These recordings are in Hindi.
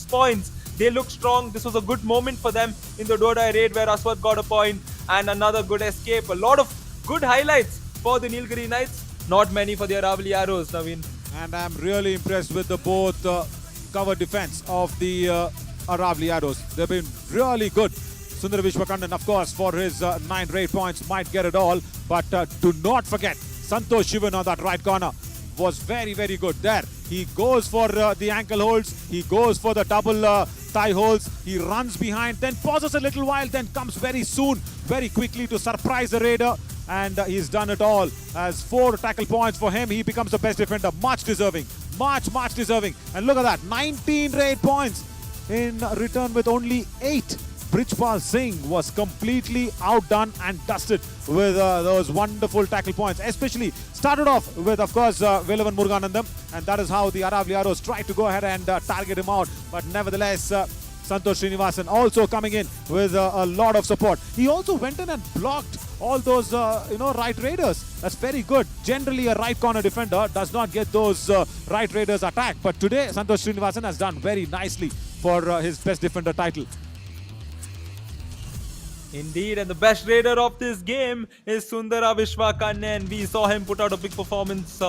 points. They look strong. This was a good moment for them in the Dodai raid where Aswad got a point and another good escape. A lot of good highlights for the Nilgiri Knights. Not many for the Aravali Arrows, Naveen. And I'm really impressed with the both cover defense of the Aravali Arrows. They've been really good. Sundar Vishwakandan, of course, for his 9 raid points, might get it all. But do not forget, Santosh Shivan on that right corner was very, very good there. He goes for the ankle holds. He goes for the double thigh holds. He runs behind, then pauses a little while, then comes very soon, very quickly to surprise the raider. And he's done it all. As 4 tackle points for him, he becomes the best defender. Much deserving. Much deserving. And look at that, 19 raid points in return with only 8. Brijpal Singh was completely outdone and dusted with those wonderful tackle points. Especially started off with, of course, Velavan Muruganandam, and that is how the Aravali Arrows tried to go ahead and target him out. But nevertheless, Santosh Srinivasan also coming in with a lot of support. He also went in and blocked all those, right raiders. That's very good. Generally, a right corner defender does not get those right raiders attacked. But today, Santosh Srinivasan has done very nicely for his best defender title. Indeed, and the best raider of this game is Sundara Vishwakannan. We saw him put out a big performance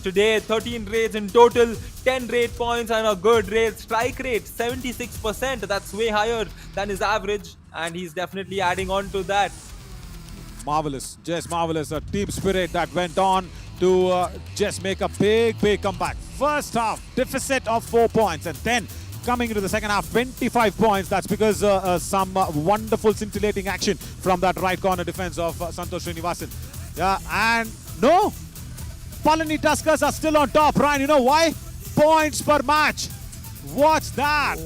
today. 13 raids in total, 10 raid points and a good raid strike rate, 76%. That's way higher than his average, and he's definitely adding on to that. Marvelous, just marvelous. A team spirit that went on to just make a big comeback. First half, deficit of 4 points, and then coming into the second half, 25 points. That's because some wonderful scintillating action from that right corner defense of Santosh Srinivasan. Yeah, and no, Palani Tuskers are still on top. Ryan, you know why? Points per match. Watch that.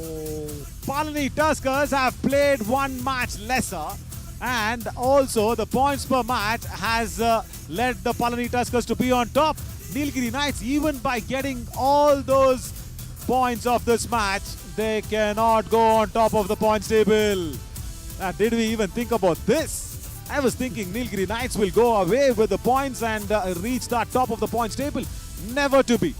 Palani Tuskers have played 1 match lesser, and also the points per match has led the Palani Tuskers to be on top. Nilgiri Knights, even by getting all those points of this match, they cannot go on top of the points table. Did we even think about this? I was thinking Nilgiri Knights will go away with the points and reach the top of the points table. Never to be.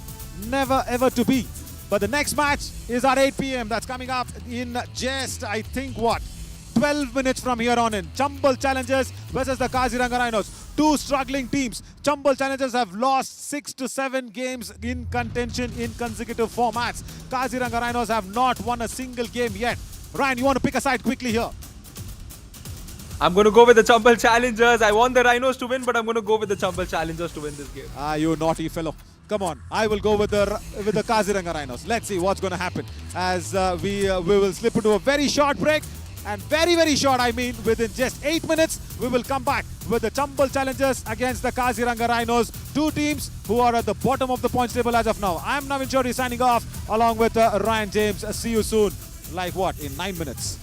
Never ever to be. But the next match is at 8 p.m. That's coming up in just, I think, 12 minutes from here on in. Chambal Challengers versus the Kaziranga Rhinos. 2 struggling teams. Chambal Challengers have lost 6 to 7 games in contention in consecutive formats. Kaziranga Rhinos have not won a single game yet. Ryan, you want to pick a side quickly here? I'm going to go with the Chambal Challengers. I want the Rhinos to win, but I'm going to go with the Chambal Challengers to win this game. You naughty fellow. Come on, I will go with the Kaziranga Rhinos. Let's see what's going to happen as we will slip into a very short break. And very short, I mean, within just 8 minutes, we will come back with the Chambal Challengers against the Kaziranga Rhinos. 2 teams who are at the bottom of the points table as of now. I'm Navin Chaudhary signing off along with Ryan James. See you soon. Like what? In 9 minutes.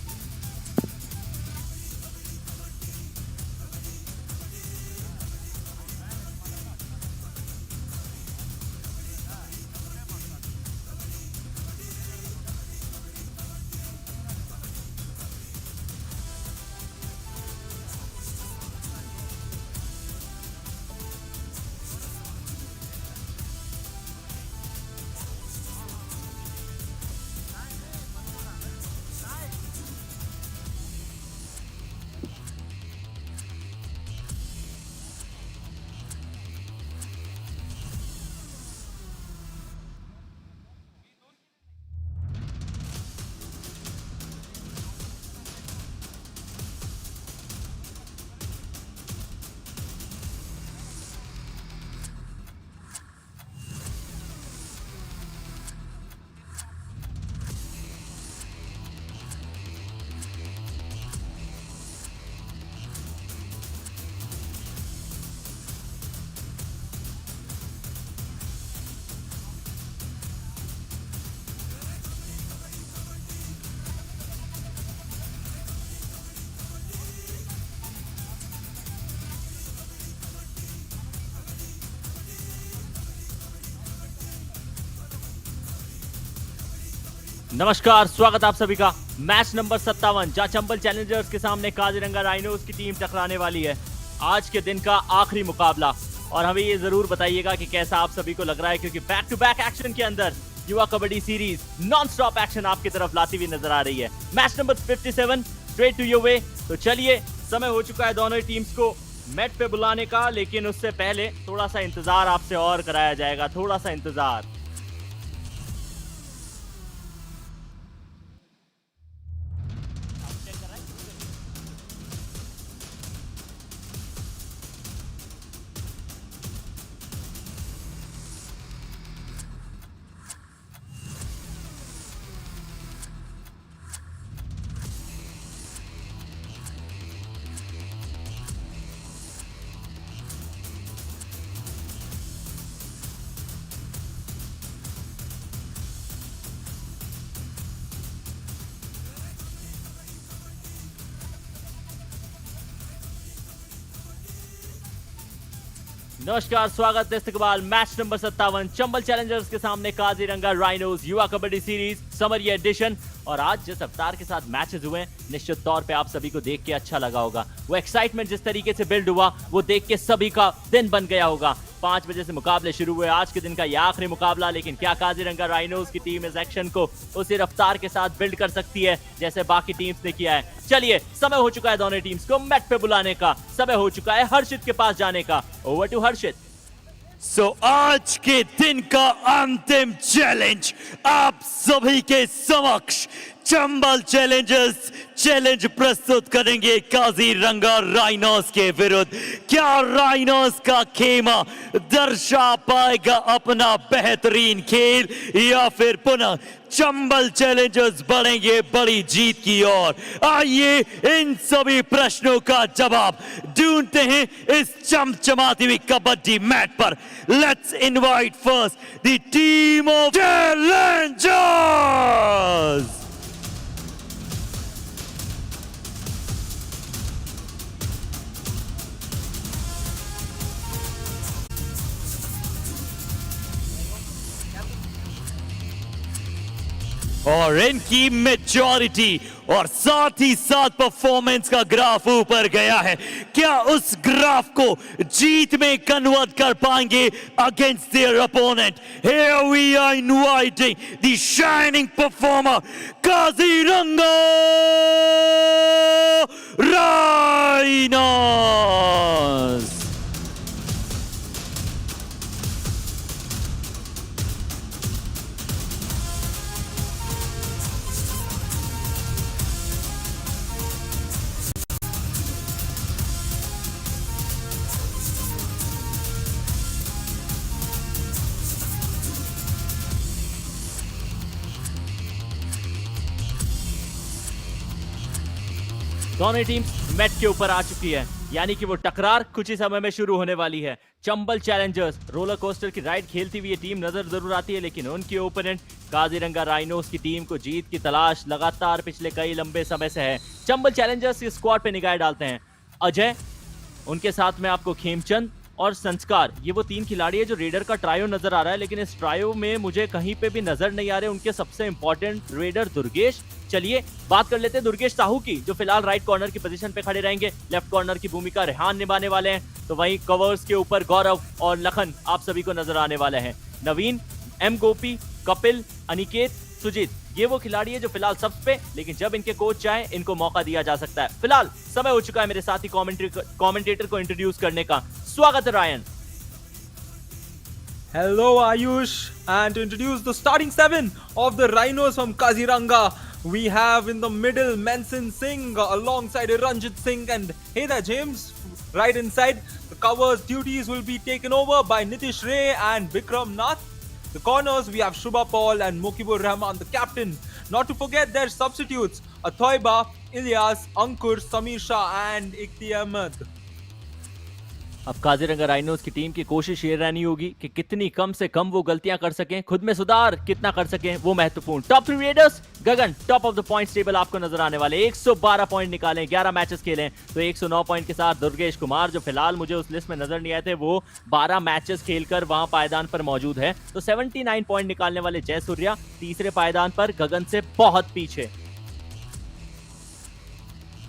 नमस्कार, स्वागत आप सभी का। मैच नंबर 57 जहां चंबल चैलेंजर्स के सामने काजीरंगा राइनोस की टीम टकराने वाली है। आज के दिन का आखिरी मुकाबला, और हमें ये जरूर बताइएगा कि कैसा आप सभी को लग रहा है, क्योंकि बैक टू बैक एक्शन के अंदर युवा kabaddi series non stop action आपकी तरफ लाती हुई नजर आ रही है। Match number 57 straight to your way. तो चलिए, समय हो चुका है दोनों ही टीम्स को मैट पे बुलाने का, लेकिन उससे पहले थोड़ा सा इंतजार आपसे और कराया जाएगा, थोड़ा सा इंतजार। नमस्कार, स्वागत है इस्तकबाल मैच नंबर 57 चंबल चैलेंजर्स के सामने काजीरंगा राइनोस युवा कबड्डी सीरीज समर एडिशन। और आज जिस रफ्तार के साथ मैचेस हुए हैं, निश्चित तौर पे आप सभी को देख के अच्छा लगा होगा। वो एक्साइटमेंट जिस तरीके से बिल्ड हुआ, वो देख के सभी का दिन बन गया होगा। 5 बजे से मुकाबले शुरू हुए, आज के दिन का यह आखिरी मुकाबला। लेकिन क्या काजीरंगा राइनोस की टीम इस एक्शन को उसी रफ्तार के साथ बिल्ड कर सकती है जैसे बाकी टीम्स ने किया है? चलिए, समय हो चुका है दोनों टीम्स को मैट पे बुलाने का, समय हो चुका है हर्षित के पास जाने का। ओवर टू हर्षित। आज के दिन का अंतिम चैलेंज आप सभी के समक्ष चंबल चैलेंजर्स चैलेंज प्रस्तुत करेंगे काजीरंगा राइनोस के विरुद्ध। क्या राइनोस का खेमा दर्शा पाएगा अपना बेहतरीन खेल, या फिर पुनः चंबल चैलेंजर्स बढ़ेंगे बड़ी जीत की ओर? आइए इन सभी प्रश्नों का जवाब ढूंढते हैं इस चमचमाती हुई कबड्डी मैट पर। Let's invite first the team of Challengers. और इनकी मेजॉरिटी और साथ ही साथ परफॉर्मेंस का ग्राफ ऊपर गया है। क्या उस ग्राफ को जीत में कन्वर्ट कर पाएंगे against their opponent? Here we are inviting the shining performer Kaziranga rhinos. दोनों टीम्स मैट के ऊपर आ चुकी है, यानी कि वो टकरार कुछ ही समय में शुरू होने वाली है। चंबल चैलेंजर्स रोलर कोस्टर की राइड खेलती हुई ये टीम नजर जरूर आती है, लेकिन उनके ओपोनेंट काजीरंगा राइनोस की टीम को जीत की तलाश लगातार पिछले कई लंबे समय से है। चंबल चैलेंजर्स की स्क्वाड पे निगाह डालते हैं। अजय, उनके साथ में आपको खेमचंद और संस्कार, ये वो 3 खिलाड़ी है जो रेडर का ट्रायो नजर आ रहा है, लेकिन इस ट्रायो में मुझे कहीं पे भी नजर नहीं आ रहे उनके सबसे इंपॉर्टेंट रेडर दुर्गेश। चलिए बात कर लेते हैं दुर्गेश साहू की, जो फिलहाल राइट कॉर्नर की पोजीशन पे खड़े रहेंगे। लेफ्ट कॉर्नर की भूमिका रेहान निभाने वाले हैं, तो वहीं कवर्स के ऊपर गौरव और लखन आप सभी को नजर आने वाले हैं। नवीन, एम गोपी, कपिल, अनिकेत, सुजीत, ये वो खिलाड़ी है जो फिलहाल सबसे पे, लेकिन जब इनके कोच चाहे इनको मौका दिया जा सकता है। फिलहाल समय हो चुका है मेरे साथी कमेंटेटर को इंट्रोड्यूस करने का। स्वागत है Ryan. Hello Ayush, and to introduce the starting 7 of the Rhinos from Kaziranga, we have in the middle Manson Singh alongside Ranjit Singh, and hey there James, right inside. The covers duties will be taken over by Nitish Ray and Vikram Nath. The corners we have Shubha Paul and Mokibur Rahman, the captain. Not to forget their substitutes Athoiba, Ilyas, Ankur, Samir Shah and Ikti Ahmed. अब काजीरंगा राइनोस की टीम की कोशिश ये रहनी होगी कि कितनी कम से कम वो गलतियां कर सकें, खुद में सुधार कितना कर सकें वो महत्वपूर्ण। Top 3 readers, Gagan top of the points table आपको नजर आने वाले, 112 पॉइंट निकाले, 11 मैचेस खेले, तो 109 पॉइंट के साथ दुर्गेश कुमार, जो फिलहाल मुझे उस लिस्ट में नजर नहीं आए थे, वो 12 मैचेस खेलकर वहां पायदान पर मौजूद है। तो 79 पॉइंट निकालने वाले जय सूर्या तीसरे पायदान पर, गगन से बहुत पीछे।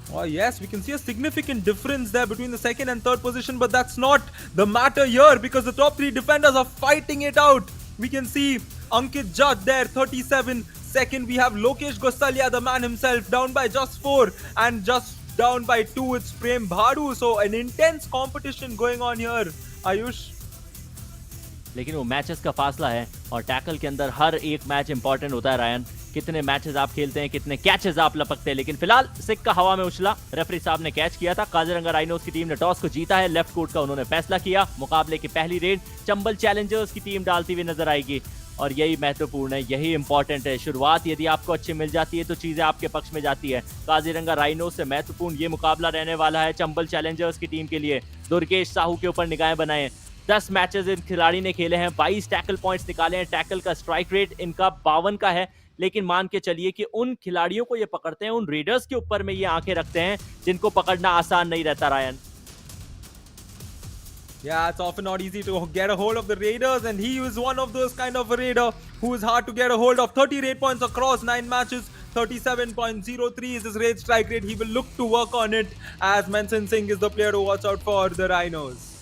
Oh yes, we can see a significant difference there between the second and third position, but that's not the matter here because the top 3 defenders are fighting it out. We can see Ankit Judd there, 37. Second, we have Lokesh Gosalia, the man himself, down by just 4. And just down by 2, it's Prem Bhadu. So an intense competition going on here, Ayush. लेकिन वो मैचेस का फासला है और टैकल के अंदर हर एक मैच इंपॉर्टेंट होता है रायन। कितने मैचेस आप खेलते हैं, कितने कैचेस आप लपकते हैं, लेकिन फिलहाल सिक्का हवा में उछला, रेफरी साहब ने कैच किया था। काजीरंगा राइनोस की टीम ने टॉस को जीता है, लेफ्ट कोर्ट का उन्होंने फैसला किया। मुकाबले की पहली रेड चंबल चैलेंजर्स की टीम डालती हुई नजर आएगी और यही महत्वपूर्ण है, यही इंपॉर्टेंट है। शुरुआत यदि आपको अच्छी मिल जाती है तो चीजें आपके पक्ष में जाती है। काजीरंगा राइनोस से महत्वपूर्ण ये मुकाबला रहने वाला है चंबल चैलेंजर्स की टीम के लिए। दुर्गेश साहू के ऊपर निगाहें बनाएं। 10 मैचेस इन खिलाड़ी ने खेले हैं, 22 टैकल पॉइंट्स निकाले हैं। टैकल का स्ट्राइक रेट इनका 52 का है, लेकिन मान के चलिए कि उन खिलाड़ियों को ये पकड़ते हैं, उन रेडर्स के ऊपर में ये आंखें रखते हैं जिनको पकड़ना आसान नहीं रहता Ryan. Yeah, it's often not easy to get a hold of the Raiders, and he is one of those kind of a Raider who is hard to get a hold of. 38 points across 9 matches, 37.03 is his raid strike rate. He will look to work on it, as Manson Singh is the player to watch out for the Rhinos.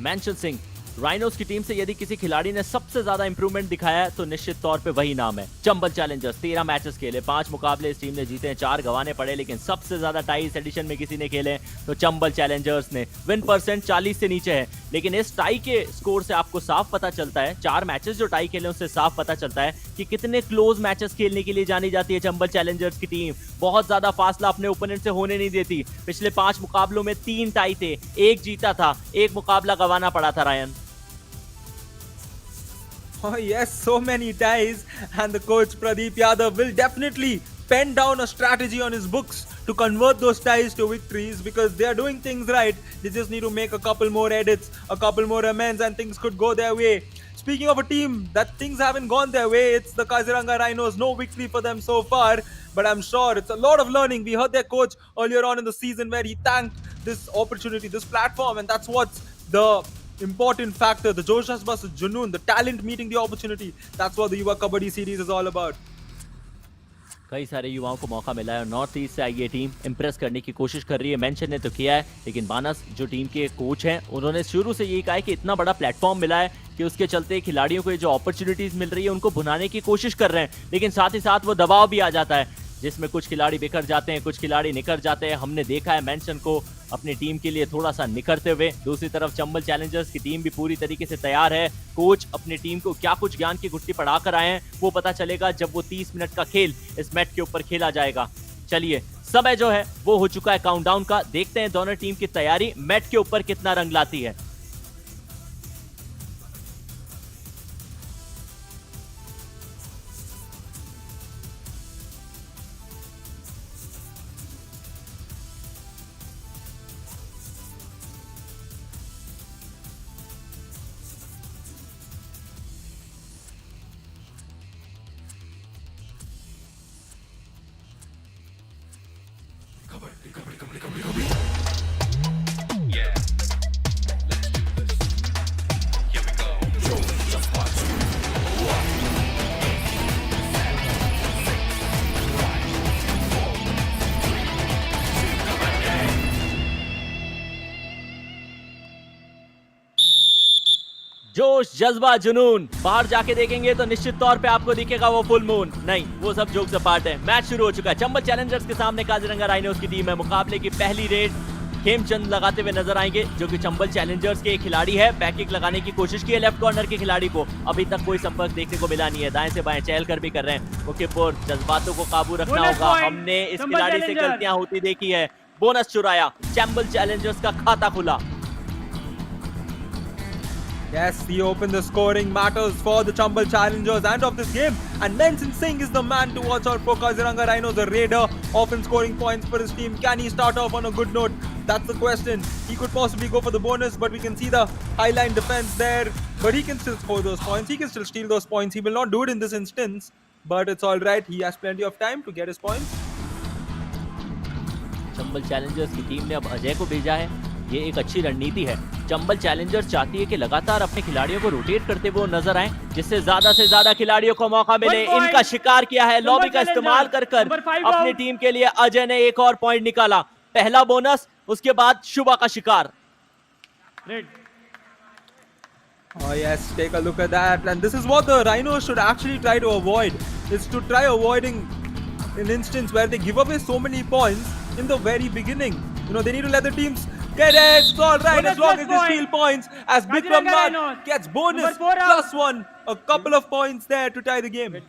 Mention Singh, rhinos की टीम से यदि किसी खिलाड़ी ने सबसे ज्यादा इंप्रूवमेंट दिखाया है तो निश्चित तौर पे वही नाम है। चंबल चैलेंजर्स 13 मैचेस खेले, 5 मुकाबले इस टीम ने जीते हैं, 4 गंवाने पड़े, लेकिन सबसे ज्यादा टाई इस एडिशन में किसी ने खेले तो चंबल चैलेंजर्स ने। विन परसेंट 40 से नीचे है, लेकिन इस टाई के स्कोर से आपको साफ पता चलता है, 4 मैचेस जो टाई खेले उससे साफ पता चलता है कि कितने क्लोज मैचेस खेलने के लिए जानी जाती है चंबल चैलेंजर्स की टीम। बहुत ज्यादा फासला अपने ओपोनेंट से होने नहीं देती। पिछले 5 मुकाबलों में 3 टाई थे, 1 जीता था, 1 मुकाबला गंवाना पड़ा था Ryan. Oh yes, so many ties, and the coach Pradeep Yadav will definitely pen down a strategy on his books to convert those ties to victories, because they are doing things right. They just need to make a couple more edits, a couple more amends, and things could go their way. Speaking of a team that things haven't gone their way, it's the Kaziranga Rhinos. No victory for them so far, but I'm sure it's a lot of learning. We heard their coach earlier on in the season where he thanked this opportunity, this platform, and that's what's the important factor. The Josh Bus Junoon, the talent meeting the opportunity. That's what the Yuva Kabaddi series is all about. कई सारे युवाओं को मौका मिला है और नॉर्थ ईस्ट से आई ये टीम इंप्रेस करने की कोशिश कर रही है। मेंशन ने तो किया है, लेकिन बानस जो टीम के कोच हैं उन्होंने शुरू से यही कहा है कि इतना बड़ा प्लेटफॉर्म मिला है कि उसके चलते खिलाड़ियों को जो अपॉर्चुनिटीज मिल रही है उनको भुनाने की कोशिश कर रहे हैं, लेकिन साथ ही साथ वो दबाव भी आ जाता है जिसमें कुछ खिलाड़ी बिखर जाते हैं, कुछ खिलाड़ी निखर जाते हैं। हमने देखा है मेंशन को अपनी टीम के लिए थोड़ा सा निखरते हुए। दूसरी तरफ चंबल चैलेंजर्स की टीम भी पूरी तरीके से तैयार है। कोच अपनी टीम को क्या कुछ ज्ञान की गुट्टी पढ़ा कर आए हैं वो पता चलेगा जब वो 30 मिनट का खेल इस मैट के ऊपर खेला जाएगा। चलिए, समय जो है वो हो चुका है काउंटडाउन का। देखते हैं दोनों टीम की तैयारी मैट के ऊपर कितना रंग लाती है। जोश, जज्बा, जुनून। बाहर जाके देखेंगे तो निश्चित तौर पे आपको दिखेगा वो फुल मून। नहीं, वो सब जोक्स अपार्ट है। मैच शुरू हो चुका है। चंबल चैलेंजर्स के सामने काजीरंगा राइनोस की टीम है। मुकाबले की पहली रेड खेमचंद लगाते हुए नजर आएंगे, जो कि चंबल चैलेंजर्स के एक खिलाड़ी है। बैकिक लगाने की कोशिश की है लेफ्ट कॉर्नर के खिलाड़ी को, अभी तक कोई संपर्क देखने को मिला नहीं है। दाएं से बाएं चहल कर भी कर रहे हैं। ओके, पर जज्बातों को काबू रखना होगा। हमने इस खिलाड़ी से गलतियां होती देखी है। बोनस चुराया, चंबल चैलेंजर्स का खाता खुला। Yes, he opened the scoring matters for the Chambal Challengers and of this game. And Manson Singh is the man to watch out for. Kaziranga Rhinos, a raider, often scoring points for his team. Can he start off on a good note? That's the question. He could possibly go for the bonus, but we can see the highline defense there. But he can still score those points. He can still steal those points. He will not do it in this instance, but it's all right. He has plenty of time to get his points. Chambal Challengers की टीम ने अब अजय को भेजा है। ये एक अच्छी रणनीति है। चंबल चैलेंजर्स चाहती है कि लगातार अपने खिलाड़ियों को रोटेट करते हुए नजर आए, जिससे ज्यादा से ज्यादा खिलाड़ियों को मौका मिले। इनका शिकार किया है, लॉबी का इस्तेमाल कर अपनी टीम के लिए अजय ने एक और पॉइंट निकाला। पहला बोनस, उसके बाद शुभा का शिकार। Oh yes, take a look at that. And this is what the Rhinos should actually try to avoid. Is to try avoiding an instance where they give away so many points in the very beginning. You know, they need to let the teams get it. It's all right as long as they steal points. As Bikram Kaziranga Nath Rhinos. gets bonus Number 4 out. +1. A couple of points there to tie the game.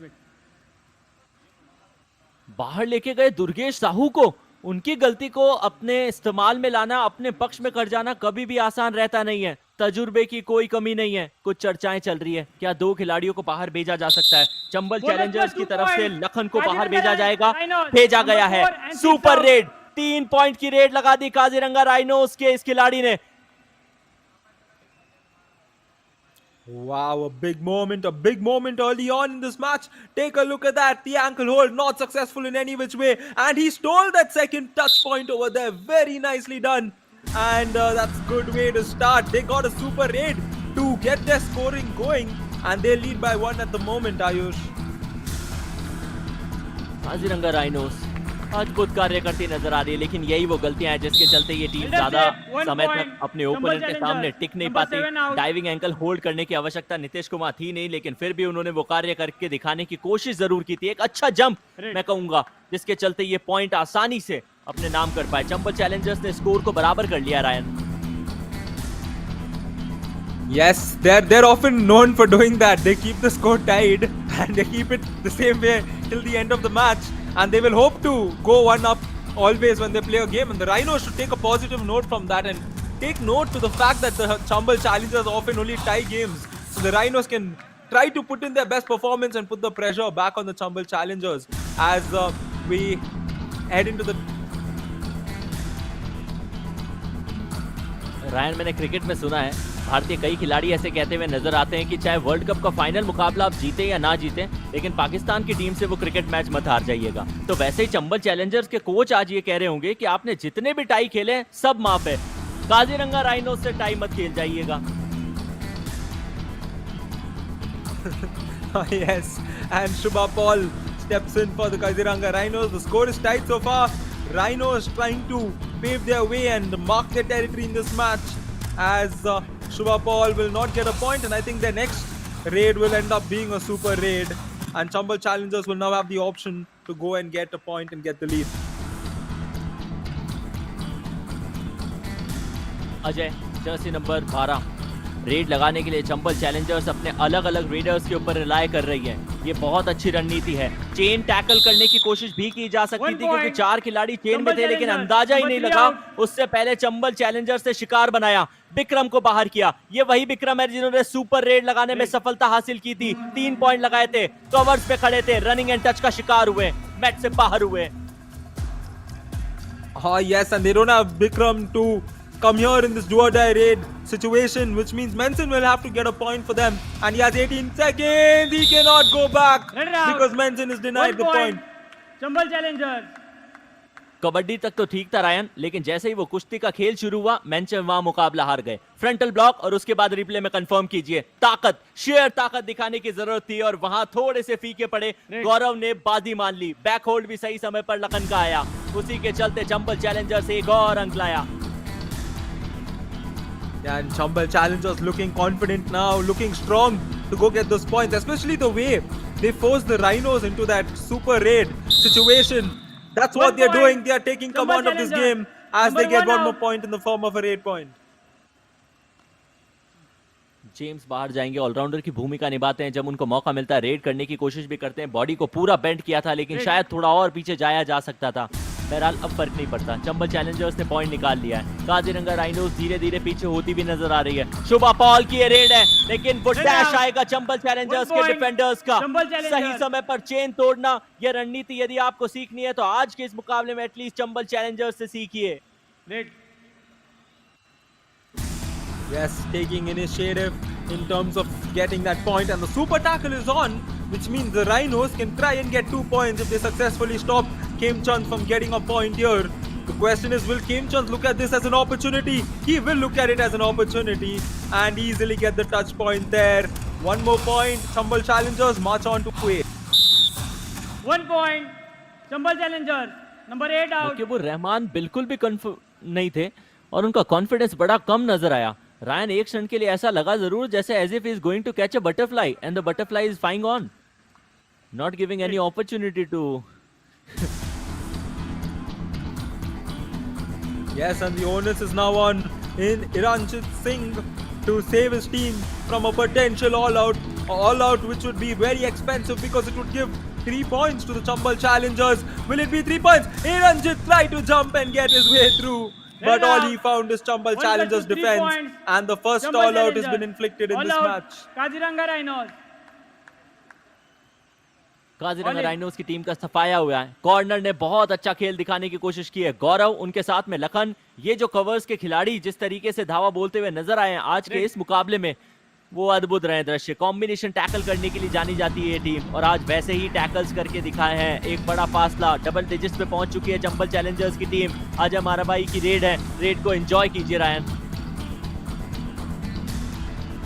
बाहर लेके गए दुर्गेश साहू को, उनकी गलती को अपने इस्तेमाल में लाना, अपने पक्ष में कर जाना कभी भी आसान रहता नहीं है। तजुर्बे की कोई कमी नहीं है। कुछ चर्चाएं चल रही है, क्या 2 खिलाड़ियों को बाहर भेजा जा सकता है? चंबल चैलेंजर्स की तरफ से लखन को बाहर भेजा जाएगा, भेजा गया है। सुपर रेड, 3 पॉइंट की रेड लगा दी काजीरंगा राइनोस के इस खिलाड़ी ने। Wow, a big moment early on in this match. Take a look at that. The ankle hold not successful in any which way. And he stole that second touch point over there. Very nicely done. And that's a good way to start. They got a super raid to get their scoring going. And they lead by 1 at the moment, Ayush. Kaziranga rhinos अद्भुत कार्य करती नजर आ रही है, लेकिन यही वो गलतियां हैं जिसके चलते ये टीम ज्यादा समय तक अपने ओपोनेंट के सामने टिक नहीं पाती। डाइविंग एंकल होल्ड करने की आवश्यकता नीतीश को वहां थी नहीं, लेकिन फिर भी उन्होंने वो कार्य करके दिखाने की कोशिश जरूर की थी। एक अच्छा जंप मैं कहूंगा, जिसके चलते ये पॉइंट आसानी से अपने नाम कर पाए। चंबल चैलेंजर्स ने स्कोर को बराबर कर लिया। Ryan, Yes, they're often known for doing that. They keep the score tied and they keep it the same way till the end of the match. And they will hope to go 1 up always when they play a game. And the Rhinos should take a positive note from that and take note to the fact that the Chambal challengers often only tie games. So the Rhinos can try to put in their best performance and put the pressure back on the Chambal challengers as we head into the... Ryan, मैंने क्रिकेट में सुना है भारतीय कई खिलाड़ी ऐसे कहते हुए नजर आते हैं कि चाहे वर्ल्ड कप का फाइनल मुकाबला आप जीते या ना जीते, लेकिन पाकिस्तान की टीम से वो क्रिकेट मैच मत हार जाइएगा। तो वैसे ही चंबल चैलेंजर्स के कोच आज ये कह रहे होंगे कि आपने जितने भी टाई खेले सब माफ है, काजीरंगा राइनोस से टाई मत खेल जाइएगा। Yes, and Shubha Paul steps in for the Kaziranga Rhinos. The score is tight so far. Rhinos trying to pave their way and mark their territory in this match, as Shubha Paul will not get a point, and I think their next raid will end up being a super raid, and Chambal challengers will now have the option to go and get a point and get the lead. Ajay, Jersey number 12, red लगाने के लिए चंबल चैलेंजर्स अपने अलग अलग रेडर्स के ऊपर रिलाय कर रही है। ये बहुत अच्छी रणनीति है। चेन टैकल करने की कोशिश भी की जा सकती थी क्योंकि 4 खिलाड़ी चेन में थे, लेकिन अंदाजा ही नहीं लगा। उससे पहले चंबल चैलेंजर्स ने शिकार बनाया, बिक्रम को बाहर किया। ये वही बिक्रम है जिन्होंने सुपर रेड लगाने में सफलता हासिल की थी। 3 पॉइंट लगाए थे, कवर्स पे खड़े थे, रनिंग एंड टच का शिकार हुए, मैच से बाहर हुए। Yes, and they don't have Bikram to come here in this do or die raid situation, which means Menson will have to get a point for them, and he has 18 seconds. He cannot go back because Menson is denied the point. Chambal Challengers. Kabaddi तक तो ठीक था रायन, लेकिन जैसे ही वो कुश्ती का खेल शुरू हुआ, मेंशन वहां मुकाबला हार गए। फ्रंटल ब्लॉक और उसके बाद रिप्ले में कंफर्म कीजिए। ताकत, शेयर ताकत दिखाने की जरूरत थी और वहां थोड़े से फीके पड़े। गौरव ने बाजी मान ली, बैक होल्ड भी सही समय पर लखन का आया। उसी के चलते चंबल चैलेंजर्स एक और अंक लाया। Yeah, and Chambal challengers looking confident now, looking strong to go get those points, especially the way they forced the Rhinos into that super raid situation. That's what they're doing. They are taking command of this game as they get one more point in the form of a raid point. James बाहर जाएंगे, ऑलराउंडर की भूमिका निभाते हैं। जब उनको मौका मिलता है रेड करने की कोशिश भी करते हैं। बॉडी को पूरा बेंड किया था, लेकिन शायद थोड़ा और पीछे जाया जा सकता था। बहरहाल अब फर्क नहीं पड़ता, चंबल चैलेंजर्स ने पॉइंट निकाल लिया है। काजीरंगा राइनोस धीरे धीरे पीछे होती भी नजर आ रही है। शुभा पॉल की ये रेड है, लेकिन वो डैश आएगा चंबल चैलेंजर्स के डिफेंडर्स का। सही समय पर चेन तोड़ना, ये रणनीति यदि आपको सीखनी है तो आज के इस मुकाबले में एटलीस्ट चंबल चैलेंजर्स से सीखिए। Yes, taking initiative in terms of getting that point, and the super tackle is on, which means the Rhinos can try and get 2 points if they successfully stop Kim Chand from getting a point here. The question is, will Kim Chand look at this as an opportunity? He will look at it as an opportunity and easily get the touch point there. 1 more point, Chambal challengers march on to 8. 1 point, Chambal challengers, number 8 out. क्योंकि वो रहमान बिल्कुल भी नहीं थे और उनका कॉन्फिडेंस बड़ा कम नजर आया। रायन एक क्षण के लिए ऐसा लगा जरूर जैसे as if is going to catch a butterfly and the butterfly is flying on, not giving any opportunity to. Yes, and the onus is now on in Iranjit Singh to save his team from a potential all-out which would be very expensive because it would give 3 points to the Chambal challengers. Will it be 3 points? Iranjit tried to jump and get his way through, but all he found is Chambal challengers defense, and the first all-out has been inflicted in this match. Kaziranga Rhinos. Kaziranga rhinos की टीम का सफाया हुआ है. कॉर्नर ने बहुत अच्छा खेल दिखाने की कोशिश की है. गौरव उनके साथ में लखन, ये जो कवर्स के खिलाड़ी जिस तरीके से धावा बोलते हुए नजर आए हैं आज के इस मुकाबले में, वो अद्भुत रहे दृश्य. कॉम्बिनेशन टैकल करने के लिए जानी जाती है ये टीम और आज वैसे ही टैकल्स करके दिखाए हैं. एक बड़ा फासला डबल डिजिट्स पे पहुंच चुकी है चंबल चैलेंजर्स की टीम. अजय माराबाई की रेड है, रेड को एंजॉय कीजिए Ryan.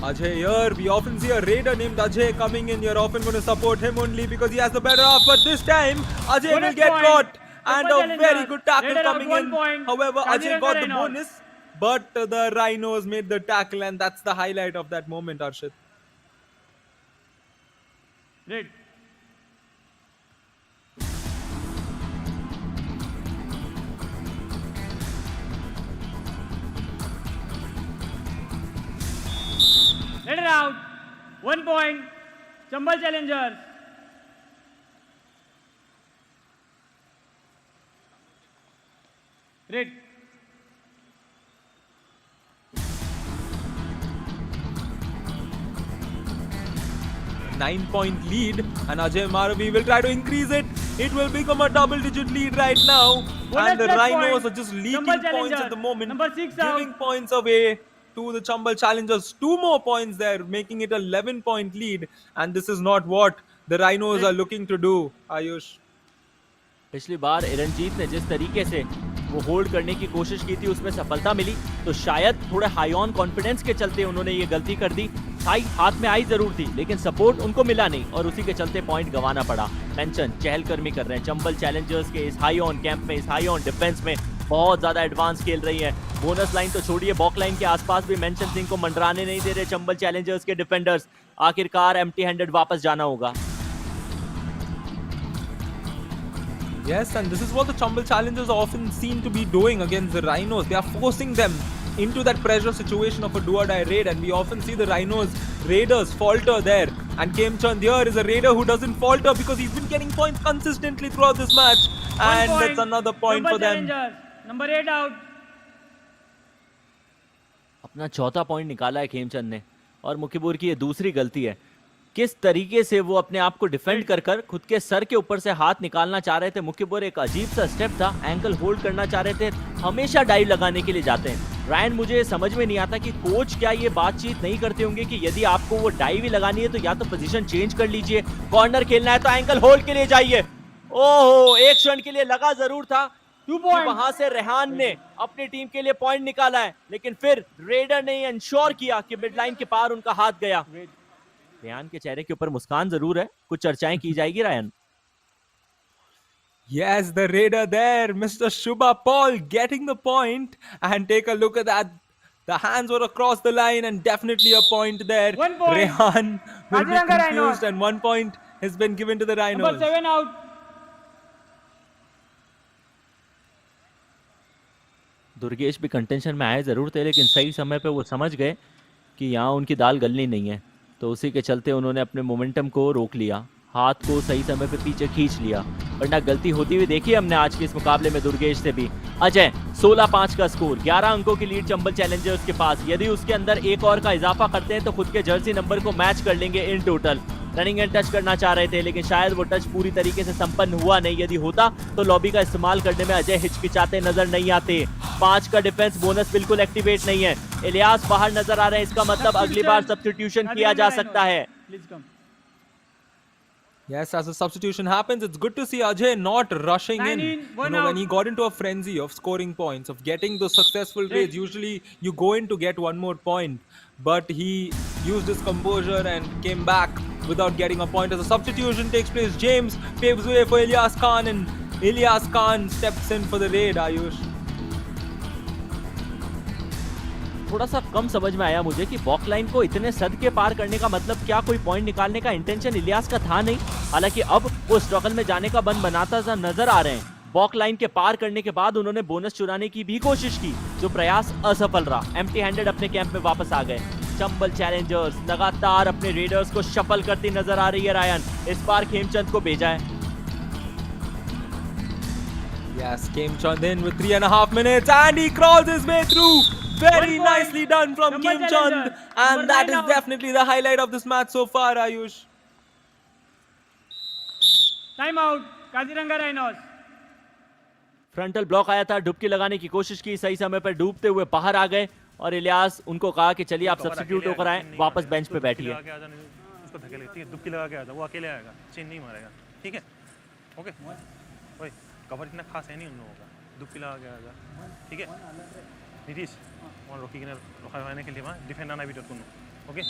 Ajay here, we often see a raider named Ajay coming in. You're often going to support him only because he has the better half. But this time, Ajay will get caught. And a very good tackle coming in. However, Ajay got the bonus. But the Rhinos made the tackle, and that's the highlight of that moment, Arshit. Red. Let it out. 1 point. Chambal challengers. Red. Nine-point lead, and Ajay Maravi will try to increase it. It will become a double-digit lead right now, and the Rhinos are just leaking points at the moment, Number 6 giving points away to the Chambal challengers. 2 more points there, making it a 11-point lead, and this is not what the Rhinos are looking to do. Ayush. पिछली बार इरनजीत ने जिस तरीके से वो होल्ड करने की कोशिश की थी उसमें सफलता मिली, तो शायद थोड़े हाई ऑन कॉन्फिडेंस के चलते उन्होंने ये गलती कर दी. हाथ में आई जरूर थी लेकिन सपोर्ट उनको मिला नहीं और उसी के चलते पॉइंट गंवाना पड़ा. मेंशन चहलकर्मी कर रहे हैं चंबल चैलेंजर्स के इस हाई ऑन कैंप में, इस हाई ऑन डिफेंस में बहुत ज्यादा एडवांस खेल रही है. बोनस लाइन तो छोड़िए, बॉक लाइन के आसपास भी मेंशन सिंह को मंडराने नहीं दे रहे चंबल चैलेंजर्स के डिफेंडर्स. आखिरकार एम्प्टी हैंडेड वापस जाना होगा. Yes, and this is what the Chambal challengers are often seen to be doing against the Rhinos. They are forcing them into that pressure situation of a do-or-die raid, and we often see the Rhinos raiders falter there. And Kemchand here is a raider who doesn't falter because he's been getting points consistently throughout this match, and that's another point for them. Number 8 out. अपना चौथा पॉइंट निकाला है खेमचंद ने और मुखिबुर की ये दूसरी गलती है. किस तरीके से वो अपने आप को डिफेंड कर कर खुद के सर के ऊपर से हाथ निकालना चाह रहे थे. मुखिबुर एक अजीब सा स्टेप था, एंकल होल्ड करना चाह रहे थे. हमेशा डाइव लगाने के लिए जाते हैं रायन. मुझे समझ में नहीं आता कि कोच क्या ये बातचीत नहीं करते होंगे कि यदि आपको वो डाइव ही लगानी है तो या तो पोजीशन चेंज कर लीजिए, कॉर्नर खेलना है तो एंकल होल्ड के लिए जाइए. ओहो, एक क्षण के लिए लगा जरूर था 2 points. वहां से रेहान ने अपनी टीम के लिए पॉइंट निकाला है, लेकिन फिर रेडर ने इंश्योर किया कि मिड लाइन के पार उनका हाथ गया. रेहान के चेहरे के ऊपर मुस्कान जरूर है. कुछ चर्चाएं की जाएगी Ryan. Yes, the raider there, Mr. Shubha Paul getting the point, and take a look at that. The hands were across the line and definitely a point there. 1 point. Rehan will be Kaziranga confused Rhinos. and 1 point has been given to the Rhinos. Number 7 out. Durgesh भी कंटेंशन में आए जरूर थे लेकिन सही समय पे वो समझ गए कि यहाँ उनकी दाल गलनी नहीं है, तो उसी के चलते उन्होंने अपने मोमेंटम को रोक लिया, हाथ को सही समय पे पीछे खींच लिया. वरना गलती होती हुई देखी हमने आज के इस मुकाबले में दुर्गेश से भी. अजय 16-5 का स्कोर, 11 अंकों की लीड चंबल चैलेंजर्स के पास. यदि उसके अंदर एक और का इजाफा करते हैं तो खुद के जर्सी नंबर को मैच कर लेंगे in total. Running and touch करना चाह रहे थे लेकिन शायद वो टच पूरी तरीके से संपन्न हुआ नहीं. यदि होता तो लॉबी का इस्तेमाल करने में अजय हिचकिचाते नजर नहीं आते. 5 का डिफेंस बोनस बिल्कुल एक्टिवेट नहीं है. इलियास बाहर नजर आ रहे हैं, इसका मतलब अगली बार सब्स्टिट्यूशन किया जा सकता है. Please come. Yes, as a substitution happens, it's good to see Ajay not rushing in. 19, You one know, when out. he got into a frenzy of scoring points, of getting those successful raids, usually you go in to get one more point. But he used his composure and came back without getting a point. As a substitution takes place, James paves way for Ilyas Khan, and Ilyas Khan steps in for the raid, Ayush. थोड़ा सा कम समझ में आया मुझे कि वॉक लाइन को इतने सद के पार करने का मतलब क्या कोई पॉइंट निकालने का इंटेंशन इलियास का था नहीं। हालांकि अब वो स्ट्रगल में जाने का बन बनाता सा नजर आ रहे हैं। वॉक लाइन के पार करने के बाद उन्होंने बोनस चुराने की भी कोशिश की, जो प्रयास असफल रहा। एम्प्टी हैंडेड अपने कैंप में वापस आ गए। चंबल चैलेंजर्स लगातार अपने रेडर्स को शफल करती नजर आ रही है। रायन इस बार खेमचंद को भेजा है। Yes, Kimchand in with 3.5 minutes and he crawls his way through. Very 1 point. nicely done from Chambal Kimchand, Challengers. and Number that 9 is out. definitely the highlight of this match so far, Ayush. Time out. Kaziranga Rhinos. Frontal block आया था, डुबकी लगाने की कोशिश की, सही समय पर डूबते हुए बाहर आ गए और इलियास उनको कहा कि चलिए आप सब्स्टिट्यूट होकर आए, वापस बेंच पे बैठिए। उसको धकेले, ठीक है, डुबकी लगा के आता, वो अकेले आएगा, चेन नहीं मारेगा, ठीक है, ओके, ओए, कवर इतना खास है नहीं उन लोगों का, डुबकी लगा के आएगा, ठीक है, नीतीश, वहाँ रोकी के रोकाने के लिए वहाँ डिफेंड आना भी डर तुम, ओके।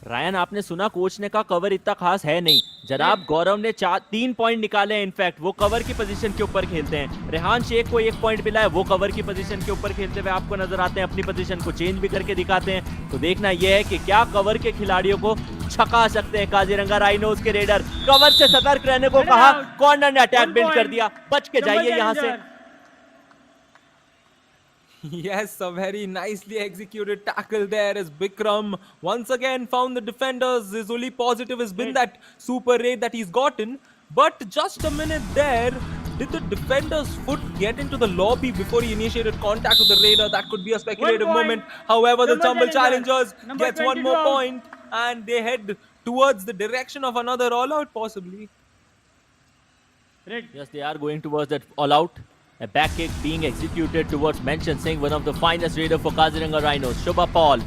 रायन आपने सुना कोच ने कहा कवर इतना खास है नहीं। जनाब गौरव ने 3 पॉइंट निकाले हैं। इनफैक्ट वो कवर की पोजीशन के ऊपर खेलते हैं। रेहान शेख को 1 पॉइंट मिला है, वो कवर की पोजीशन के ऊपर खेलते हुए आपको नजर आते हैं, अपनी पोजीशन को चेंज भी करके दिखाते हैं। तो देखना यह है कि क्या कवर के खिलाड़ियों को छका सकते हैं काजीरंगा राइनोस के रेडर। कवर से सतर्क रहने को कहा, कॉर्नर ने अटैक बिल्ड कर दिया, बच के जाइए यहाँ से। Yes, a very nicely executed tackle there as Bikram once again found the defenders. His only positive has been that super raid that he's gotten. But just a minute there, did the defender's foot get into the lobby before he initiated contact with the raider? That could be a speculative 1 point. moment. However, the Chambal Chambal Challengers Number gets one 22 more out. point and they head towards the direction of another all-out possibly. Red. Yes, they are going towards that all-out. A back kick being executed towards Mention Singh, one of the finest raider for Kaziranga Rhinos. Shubha Paul,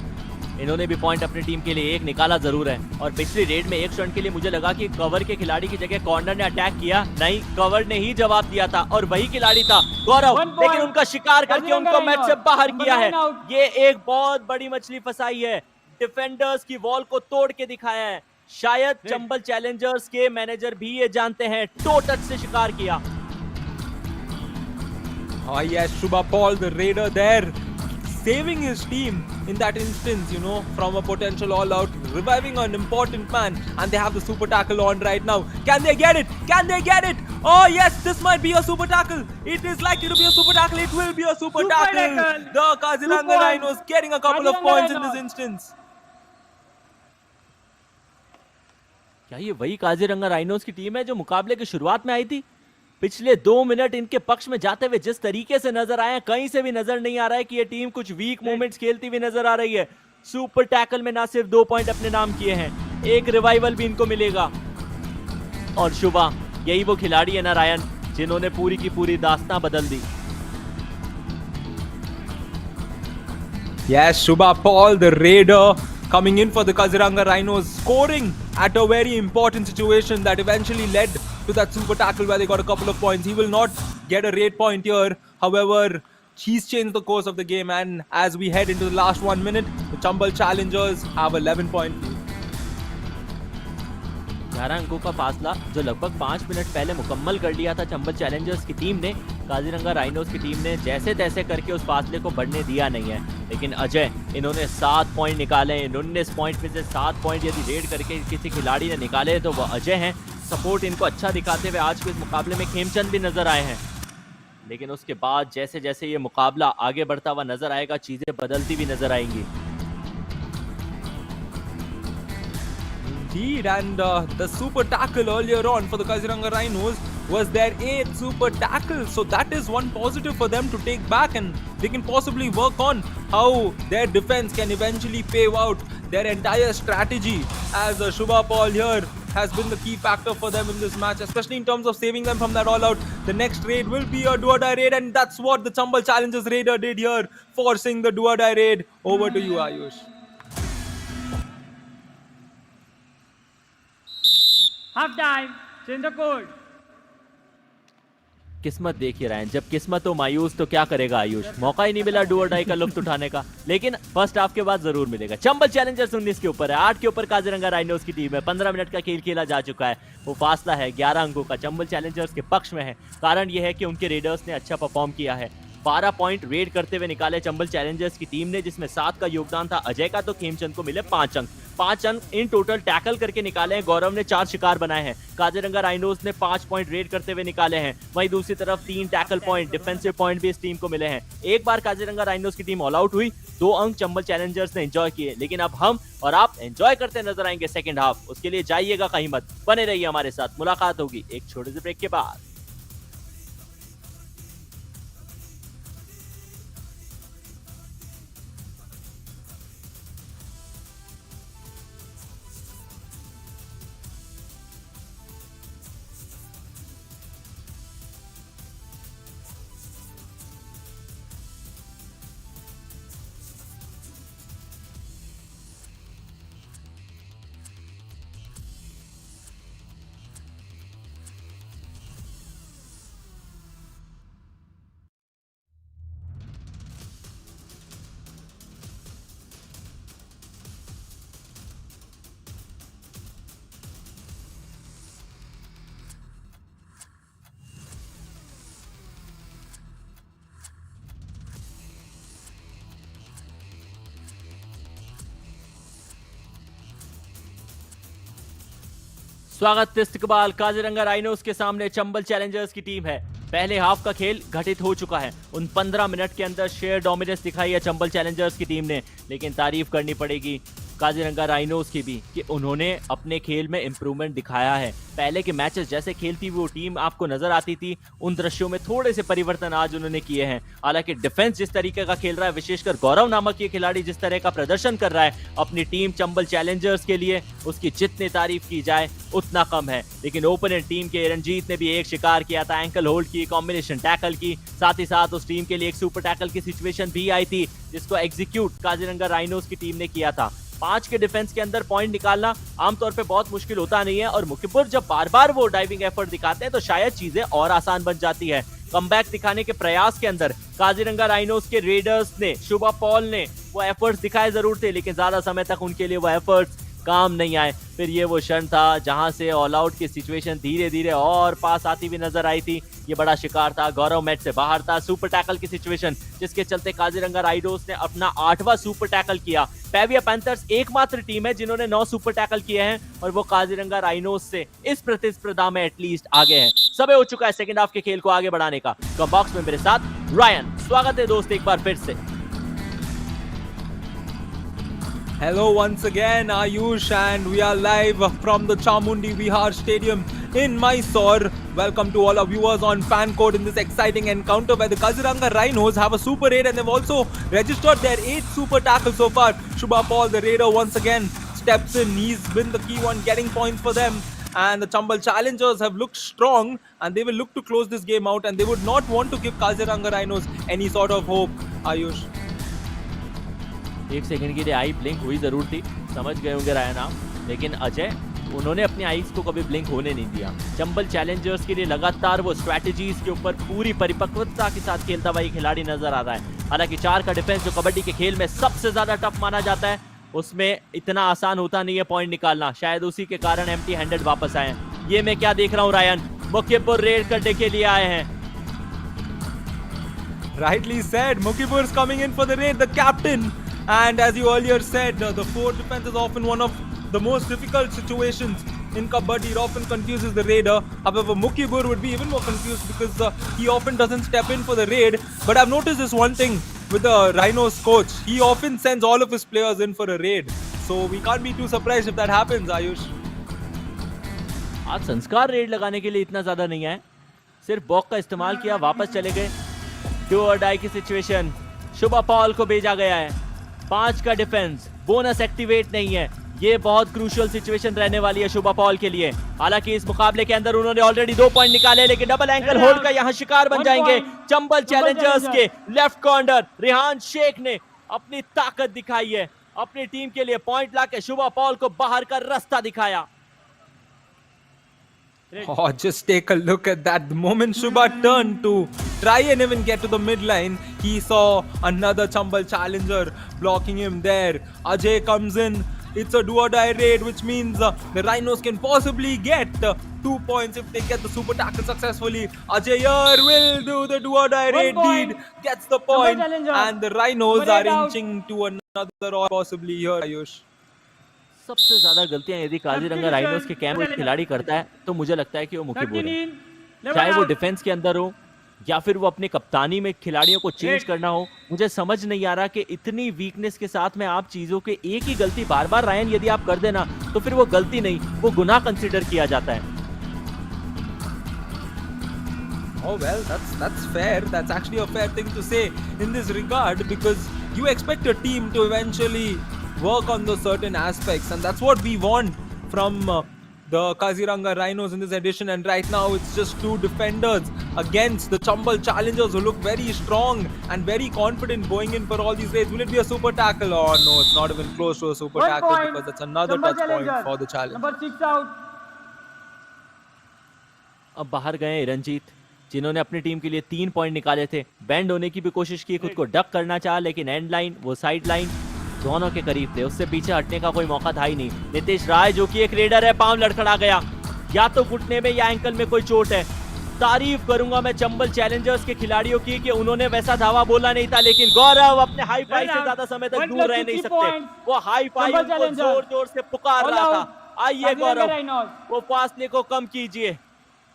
इन्होंने भी पॉइंट अपनी टीम के लिए एक निकाला जरूर है। और पिछली रेड में एक क्षण के लिए मुझे लगा कि कवर के खिलाड़ी की जगह कॉर्नर ने अटैक किया, नहीं, कवर ने ही जवाब दिया था और वही खिलाड़ी था गौरव, लेकिन उनका शिकार करके उनको मैच से बाहर किया है। ये एक बहुत बड़ी मछली फंसाई है, डिफेंडर्स की वॉल को तोड़ के दिखाया है। शायद चंबल चैलेंजर्स के मैनेजर भी ये जानते हैं, टो टच से शिकार किया। Oh yes, Shubha Paul, the raider there, saving his team in that instance, you know, from a potential all-out, reviving an important man, and they have the super tackle on right now. Can they get it? Can they get it? Oh yes, this might be a super tackle. It is likely to be a super tackle. It will be a super tackle. The Kaziranga Rhinos getting a couple of points in this instance. क्या ये वही काजीरंगा राइनोस की टीम है जो मुकाबले की शुरुआत में आई थी? पिछले 2 मिनट इनके पक्ष में जाते हुए जिस तरीके से नजर आए, कहीं से भी नजर नहीं आ रहा है कि ये टीम कुछ वीक मोमेंट्स खेलती हुई नजर आ रही है। सुपर टैकल में ना सिर्फ 2 पॉइंट अपने नाम किए हैं, एक रिवाइवल भी इनको मिलेगा। और शुभा, यही वो खिलाड़ी है ना रायन, जिन्होंने पूरी की पूरी दास्तां बदल दी। Yes, Shubha Paul, the raider, coming in for the Kaziranga Rhinos, scoring at a very important situation that eventually led to that super tackle where they got a couple of points. He will not get a raid point here. However, he's changed the course of the game, and as we head into the last 1 minute, the Chambal Challengers have 11-point lead. 11 अंकों का फासला जो लगभग 5 मिनट पहले मुकम्मल कर लिया था चंबल चैलेंजर्स की टीम ने, काजीरंगा राइनोस की टीम ने जैसे तैसे करके उस फासले को बढ़ने दिया नहीं है। लेकिन अजय, इन्होंने 7 पॉइंट निकाले, 19 पॉइंट में से 7 पॉइंट यदि रेड करके किसी खिलाड़ी ने निकाले तो वह अजय हैं। सपोर्ट इनको अच्छा दिखाते हुए आज के इस मुकाबले में खेमचंद भी नजर आए हैं। लेकिन उसके बाद जैसे जैसे ये मुकाबला आगे बढ़ता हुआ नजर आएगा, चीजें बदलती भी नजर आएंगी। Indeed, and the super tackle earlier on for the Kaziranga Rhinos was their 8th super tackle, so that is one positive for them to take back, and they can possibly work on how their defense can eventually pave out their entire strategy, as Shubha Paul here has been the key factor for them in this match, especially in terms of saving them from that all-out. The next raid will be a do-or-die raid, and that's what the Chambal Challengers raider did here, forcing the do-or-die raid. Over to you, Ayush. Half time. Change the code. किस्मत देखिए रहे हैं, जब किस्मत हो मायूस तो क्या करेगा आयुष। मौका ही नहीं मिला डू और डाई का लुत्फ उठाने का, लेकिन फर्स्ट हाफ के बाद जरूर मिलेगा। चंबल चैलेंजर्स 19 के ऊपर है, 8 के ऊपर काजीरंगा राइनोस की टीम है। 15 मिनट का खेल खेला जा चुका है, वो फासला है 11 अंकों का चंबल चैलेंजर्स के पक्ष में है। कारण यह है कि उनके रेडर्स ने अच्छा परफॉर्म किया है। 12 पॉइंट रेड करते हुए निकाले चंबल चैलेंजर्स की टीम ने, जिसमें 7 का योगदान था अजय का, तो खेमचंद को मिले 5 अंक। 5 अंक इन टोटल टैकल करके निकाले हैं। गौरव ने 4 शिकार बनाए हैं। काजीरंगा राइनोस ने 5 पॉइंट रेड करते हुए निकाले हैं। वहीं दूसरी तरफ 3 टैकल पॉइंट, डिफेंसिव पॉइंट भी इस टीम को मिले हैं। एक बार काजीरंगा राइनोस की टीम ऑल आउट हुई, 2 अंक चंबल चैलेंजर्स ने एंजॉय किए। लेकिन अब हम और आप एंजॉय करते नजर आएंगे सेकंड हाफ। उसके लिए जाइएगा कहीं मत, बने रहिए हमारे साथ। मुलाकात होगी एक छोटे से ब्रेक के बाद। स्वागत इस्तकबाल। काजीरंगा राइनोस के सामने चंबल चैलेंजर्स की टीम है। पहले हाफ का खेल घटित हो चुका है। उन 15 मिनट के अंदर शेयर डोमिनेंस दिखाई है चंबल चैलेंजर्स की टीम ने, लेकिन तारीफ करनी पड़ेगी काजीरंगा राइनोस की भी कि उन्होंने अपने खेल में इंप्रूवमेंट दिखाया है। पहले के मैचेस जैसे खेलती वो टीम आपको नजर आती थी, उन दृश्यों में थोड़े से परिवर्तन आज उन्होंने किए हैं। हालांकि डिफेंस जिस तरीके का खेल रहा है, विशेषकर गौरव नामक ये खिलाड़ी जिस तरह का प्रदर्शन कर रहा है अपनी टीम चंबल चैलेंजर्स के लिए, उसकी जितनी तारीफ की जाए उतना कम है। लेकिन ओपोनेंट टीम के रंजीत ने भी एक शिकार किया था, एंकल होल्ड की, कॉम्बिनेशन टैकल की, साथ ही साथ उस टीम के लिए एक सुपर टैकल की सिचुएशन भी आई थी जिसको एग्जीक्यूट काजीरंगा राइनोस की टीम ने किया था। 5 के डिफेंस के अंदर पॉइंट निकालना आमतौर पे बहुत मुश्किल होता नहीं है, और मुखिपुर जब बार बार वो डाइविंग एफर्ट दिखाते हैं तो शायद चीजें और आसान बन जाती है। कमबैक दिखाने के प्रयास के अंदर काजीरंगा राइनोस के रेडर्स ने, शुभा पॉल ने वो एफर्ट्स दिखाए जरूर थे, लेकिन ज्यादा समय तक उनके लिए वो एफर्ट्स काम नहीं आए। फिर ये वो क्षण था जहां से ऑल आउट की सिचुएशन धीरे धीरे और पास आती हुई नजर आई थी। ये बड़ा शिकार था, गौरव मैच से बाहर था। सुपर टैकल की सिचुएशन जिसके चलते काजीरंगा राइनोस ने अपना 8वां सुपर टैकल किया। पेविया पैंथर्स एकमात्र टीम है जिन्होंने 9 सुपर टैकल किए हैं, और वो काजीरंगा राइनोस से इस प्रतिस्पर्धा में एटलीस्ट आगे हैं। समय हो चुका है सेकंड हाफ के खेल को आगे बढ़ाने का। कम बॉक्स में मेरे साथ रायन। स्वागत है दोस्त एक बार फिर से। Hello once again, Ayush, and we are live from the Chamundi Vihar Stadium in Mysore. Welcome to all our viewers on fan code in this exciting encounter where the Kaziranga Rhinos have a super raid, and they've also registered their 8th super tackle so far. Shubha Paul, the raider, once again steps in. He's been the key one getting points for them. And the Chambal challengers have looked strong, and they will look to close this game out, and they would not want to give Kaziranga Rhinos any sort of hope. Ayush. एक सेकंड के लिए आई ब्लिंक हुई जरूर थी, समझ गए होंगे रायन आप, लेकिन अजय उन्होंने अपनी आईज को कभी ब्लिंक होने नहीं दिया। चंबल चैलेंजर्स के लिए लगातार वो स्ट्रैटेजीज के ऊपर पूरी परिपक्वता के साथ खेलता हुआ ये खिलाड़ी नजर आ रहा है। हालांकि 4 का डिफेंस जो कबड्डी के खेल में सबसे ज्यादा टफ माना जाता है, उसमें इतना आसान होता नहीं है पॉइंट निकालना। शायद उसी के कारण एम्प्टी हैंडेड वापस आए हैं। ये मैं क्या देख रहा हूँ रायन, मुखिपुर रेड करने के लिए आए हैं। Rightly said, Mukhipur is coming in for the raid, the captain. And as you earlier said, the 4 defense is often one of the most difficult situations in Kabaddi. It often confuses the raider. However, Mukhipur would be even more confused because he often doesn't step in for the raid. But I've noticed this one thing with the Rhinos coach. He often sends all of his players in for a raid. So we can't be too surprised if that happens, Ayush. आज संस्कार रेड लगाने के लिए इतना ज्यादा नहीं है, सिर्फ बॉक का इस्तेमाल किया, वापस चले गए। डू और डाई की सिचुएशन, शुभा पॉल को भेजा गया है। 5 का डिफेंस, बोनस एक्टिवेट नहीं है। ये बहुत क्रूशियल सिचुएशन रहने वाली है शुभा पॉल के लिए। हालांकि इस मुकाबले के अंदर उन्होंने ऑलरेडी 2 पॉइंट निकाले, लेकिन डबल एंकल होल्ड का यहाँ शिकार बन जाएंगे चंबल चैलेंजर्स के लेफ्ट कॉर्नर रिहान शेख ने अपनी ताकत दिखाई है। अपनी टीम के लिए पॉइंट लाके शुभा पॉल को बाहर का रास्ता दिखाया। Oh, just take a look at that. The moment Shubha turned to try and even get to the midline, he saw another Chambal challenger blocking him there. Ajay comes in. It's a do or die raid, which means the Rhinos can possibly get 2 points if they get the super tackle successfully. Ajay here will do the do or die raid point. lead, gets the point, Chambal challenger. and the Rhinos Number are 8 out. inching to another or possibly here, Ayush. सबसे ज्यादा गलतियां यदि काजीरंगा राइनोस के कैंप में Substitution. खिलाड़ी करता है तो मुझे लगता है कि वो मुखिबुर 13 है, in. Level चाहे वो out. डिफेंस के अंदर हो या फिर वो अपनी कप्तानी में खिलाड़ियों को चेंज Great. करना हो। मुझे समझ नहीं आ रहा कि इतनी वीकनेस के साथ में आप चीजों के एक ही गलती बार बार रायन यदि आप कर देना तो फिर वो गलती नहीं, वो गुनाह कंसीडर किया जाता है। Oh well, that's fair. That's actually a fair thing to say in this regard, because you expect a team to eventually work on those certain aspects, and that's what we want from the Kaziranga Rhinos in this edition. And right now it's just two defenders against the Chambal challengers who look very strong and very confident going in for all these raids. Will it be a super tackle? Oh no, it's not even close to a super 1 tackle, point. because that's another Chambal touch point challenger. for the challenge. Number 6 out. अब बाहर गए रंजीत, जिन्होंने अपनी टीम के लिए 3 पॉइंट निकाले थे। बैंड होने की भी कोशिश की, खुद को डक करना चाहा, लेकिन एंड लाइन वो साइड लाइन दोनों के करीब थे, उससे पीछे हटने का कोई मौका था ही नहीं। नितेश राय जो कि एक रेडर है, पांव लड़खड़ा गया, या तो घुटने में या एंकल में कोई चोट है। तारीफ करूंगा मैं चंबल चैलेंजर्स के खिलाड़ियों की कि उन्होंने वैसा धावा बोला नहीं था, लेकिन गौरव अपने हाई फाई से ज्यादा समय तक दूर रह नहीं सकते। वो हाई फाई उनको जोर जोर से पुकार रहा था। आइए गौरव, वो फासले को कम कीजिए।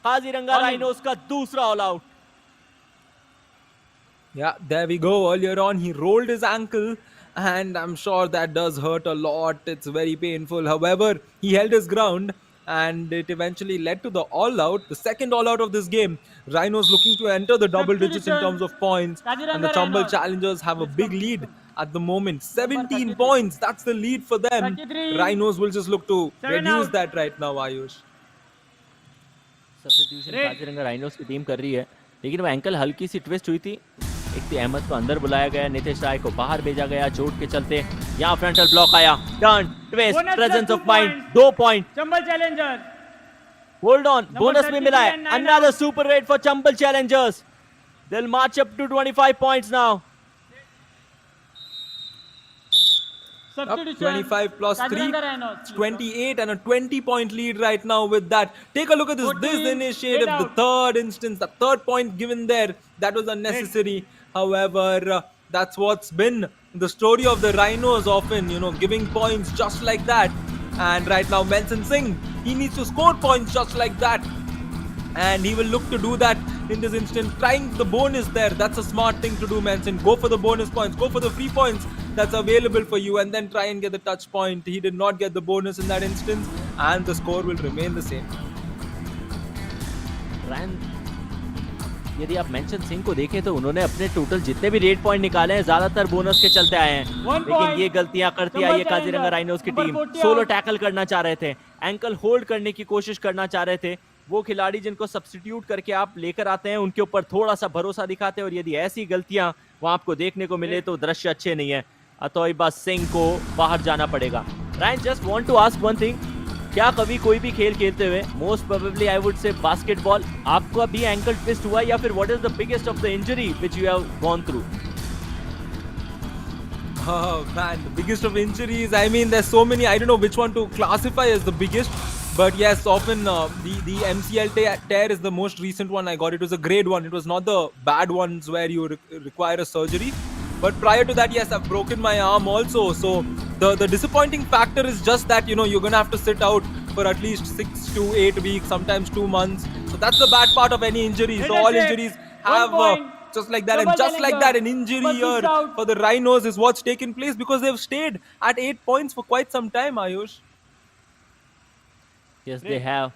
काजीरंगा राइनोस का दूसरा all out. Yeah, there we go. Earlier on, he rolled his ankle, and I'm sure that does hurt a lot. It's very painful. However, he held his ground, and it eventually led to the all-out, the second all-out of this game. Rhinos looking to enter the double digits in terms of points, and the Chambal challengers have a big lead at the moment. 17 points, that's the lead for them. 33. Rhinos will just look to 7 reduce out. that right now, Ayush. Substitution Kaziranga rhinos की टीम कर रही है, लेकिन वो एंकल हल्की सी ट्विस्ट हुई थी। इफ्ती अहमद को अंदर बुलाया गया, नितेश राय को बाहर भेजा गया चोट के चलते। यहाँ फ्रंटल ब्लॉक आया, turn twist, presence of mind, 2 point. Chambal challenger. Hold on, bonus भी मिला है। 33 and 9 another super raid for Chambal challengers. They will march up to 25 points now. Up Substitution. 25 plus 3, Kaziranga Rhinos. it's 28 and a 20-point lead right now with that. Take a look at this 14, initiative, get the out. third instance, the third point given there, that was unnecessary. However, that's what's been the story of the Rhinos often, giving points just like that. And right now, Manson Singh, he needs to score points just like that. And he will look to do that in this instant. Trying the bonus there, that's a smart thing to do, Manson. Go for the bonus points, go for the free points that's available for you, and then try and get the touch point. He did not get the bonus in that instance, and the score will remain the same. रैन, यदि आप मेंशन सिंह को देखें तो उन्होंने अपने टोटल जितने भी रेड पॉइंट निकाले हैं ज्यादातर बोनस के चलते आए हैं, 1 लेकिन point. ये गलतियां करती आई है काजीरंगा राइनोस की Number team. 40 solo out. Tackle करना चाह रहे थे, एंकल होल्ड करने की कोशिश करना चाह रहे थे। वो खिलाड़ी जिनको सब्स्टिट्यूट करके आप लेकर आते हैं उनके ऊपर थोड़ा सा भरोसा दिखाते हैं, और यदि ऐसी गलतियां वहां आपको देखने को मिले तो दृश्य अच्छे नहीं है। अतोइबा सिंह को बाहर जाना पड़ेगा। Ryan, just want to ask one thing, क्या कभी कोई भी खेल खेलते हुए, most probably I would say basketball, आपको अभी एंकल ट्विस्ट हुआ, या फिर what is the biggest of the injury which you have gone through? Oh man, the biggest of injuries. I mean, there's so many. I don't know which one to classify as the biggest. But yes, often the MCL tear is the most recent one I got. It was a grade 1. It was not the bad ones where you require a surgery. But prior to that, yes, I've broken my arm also. So the disappointing factor is just that, you're going to have to sit out for at least 6 to 8 weeks, sometimes 2 months. So that's the bad part of any injury. So all injuries have... just like that, and just like that, an injury here for the Rhinos is what's taken place, because they've stayed at 8 points for quite some time, Ayush. Yes, they have.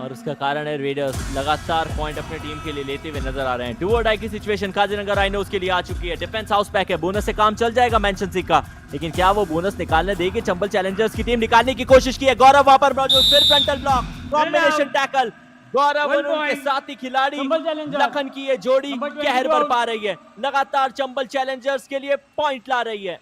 और उसका कारण है रेडर्स लगातार पॉइंट अपने टीम के लिए लेते हुए नजर आ रहे हैं। डू और डाई की सिचुएशन काजीरंगा राइनोस के लिए आ चुकी है। डिफेंस हाउस पैक है, बोनस से काम चल जाएगा मेंशन सिंह का, लेकिन क्या वो बोनस निकालने देगी? चंबल चैलेंजर्स की टीम निकालने की कोशिश की है। गौरव वहां पर मौजूद, फिर फ्रंटल ब्लॉक, कॉम्बिनेशन टैकल। गौरव और उनके साथी खिलाड़ी लखन की ये जोड़ी कहर बरपा रही है, लगातार चंबल चैलेंजर्स के लिए पॉइंट ला रही है।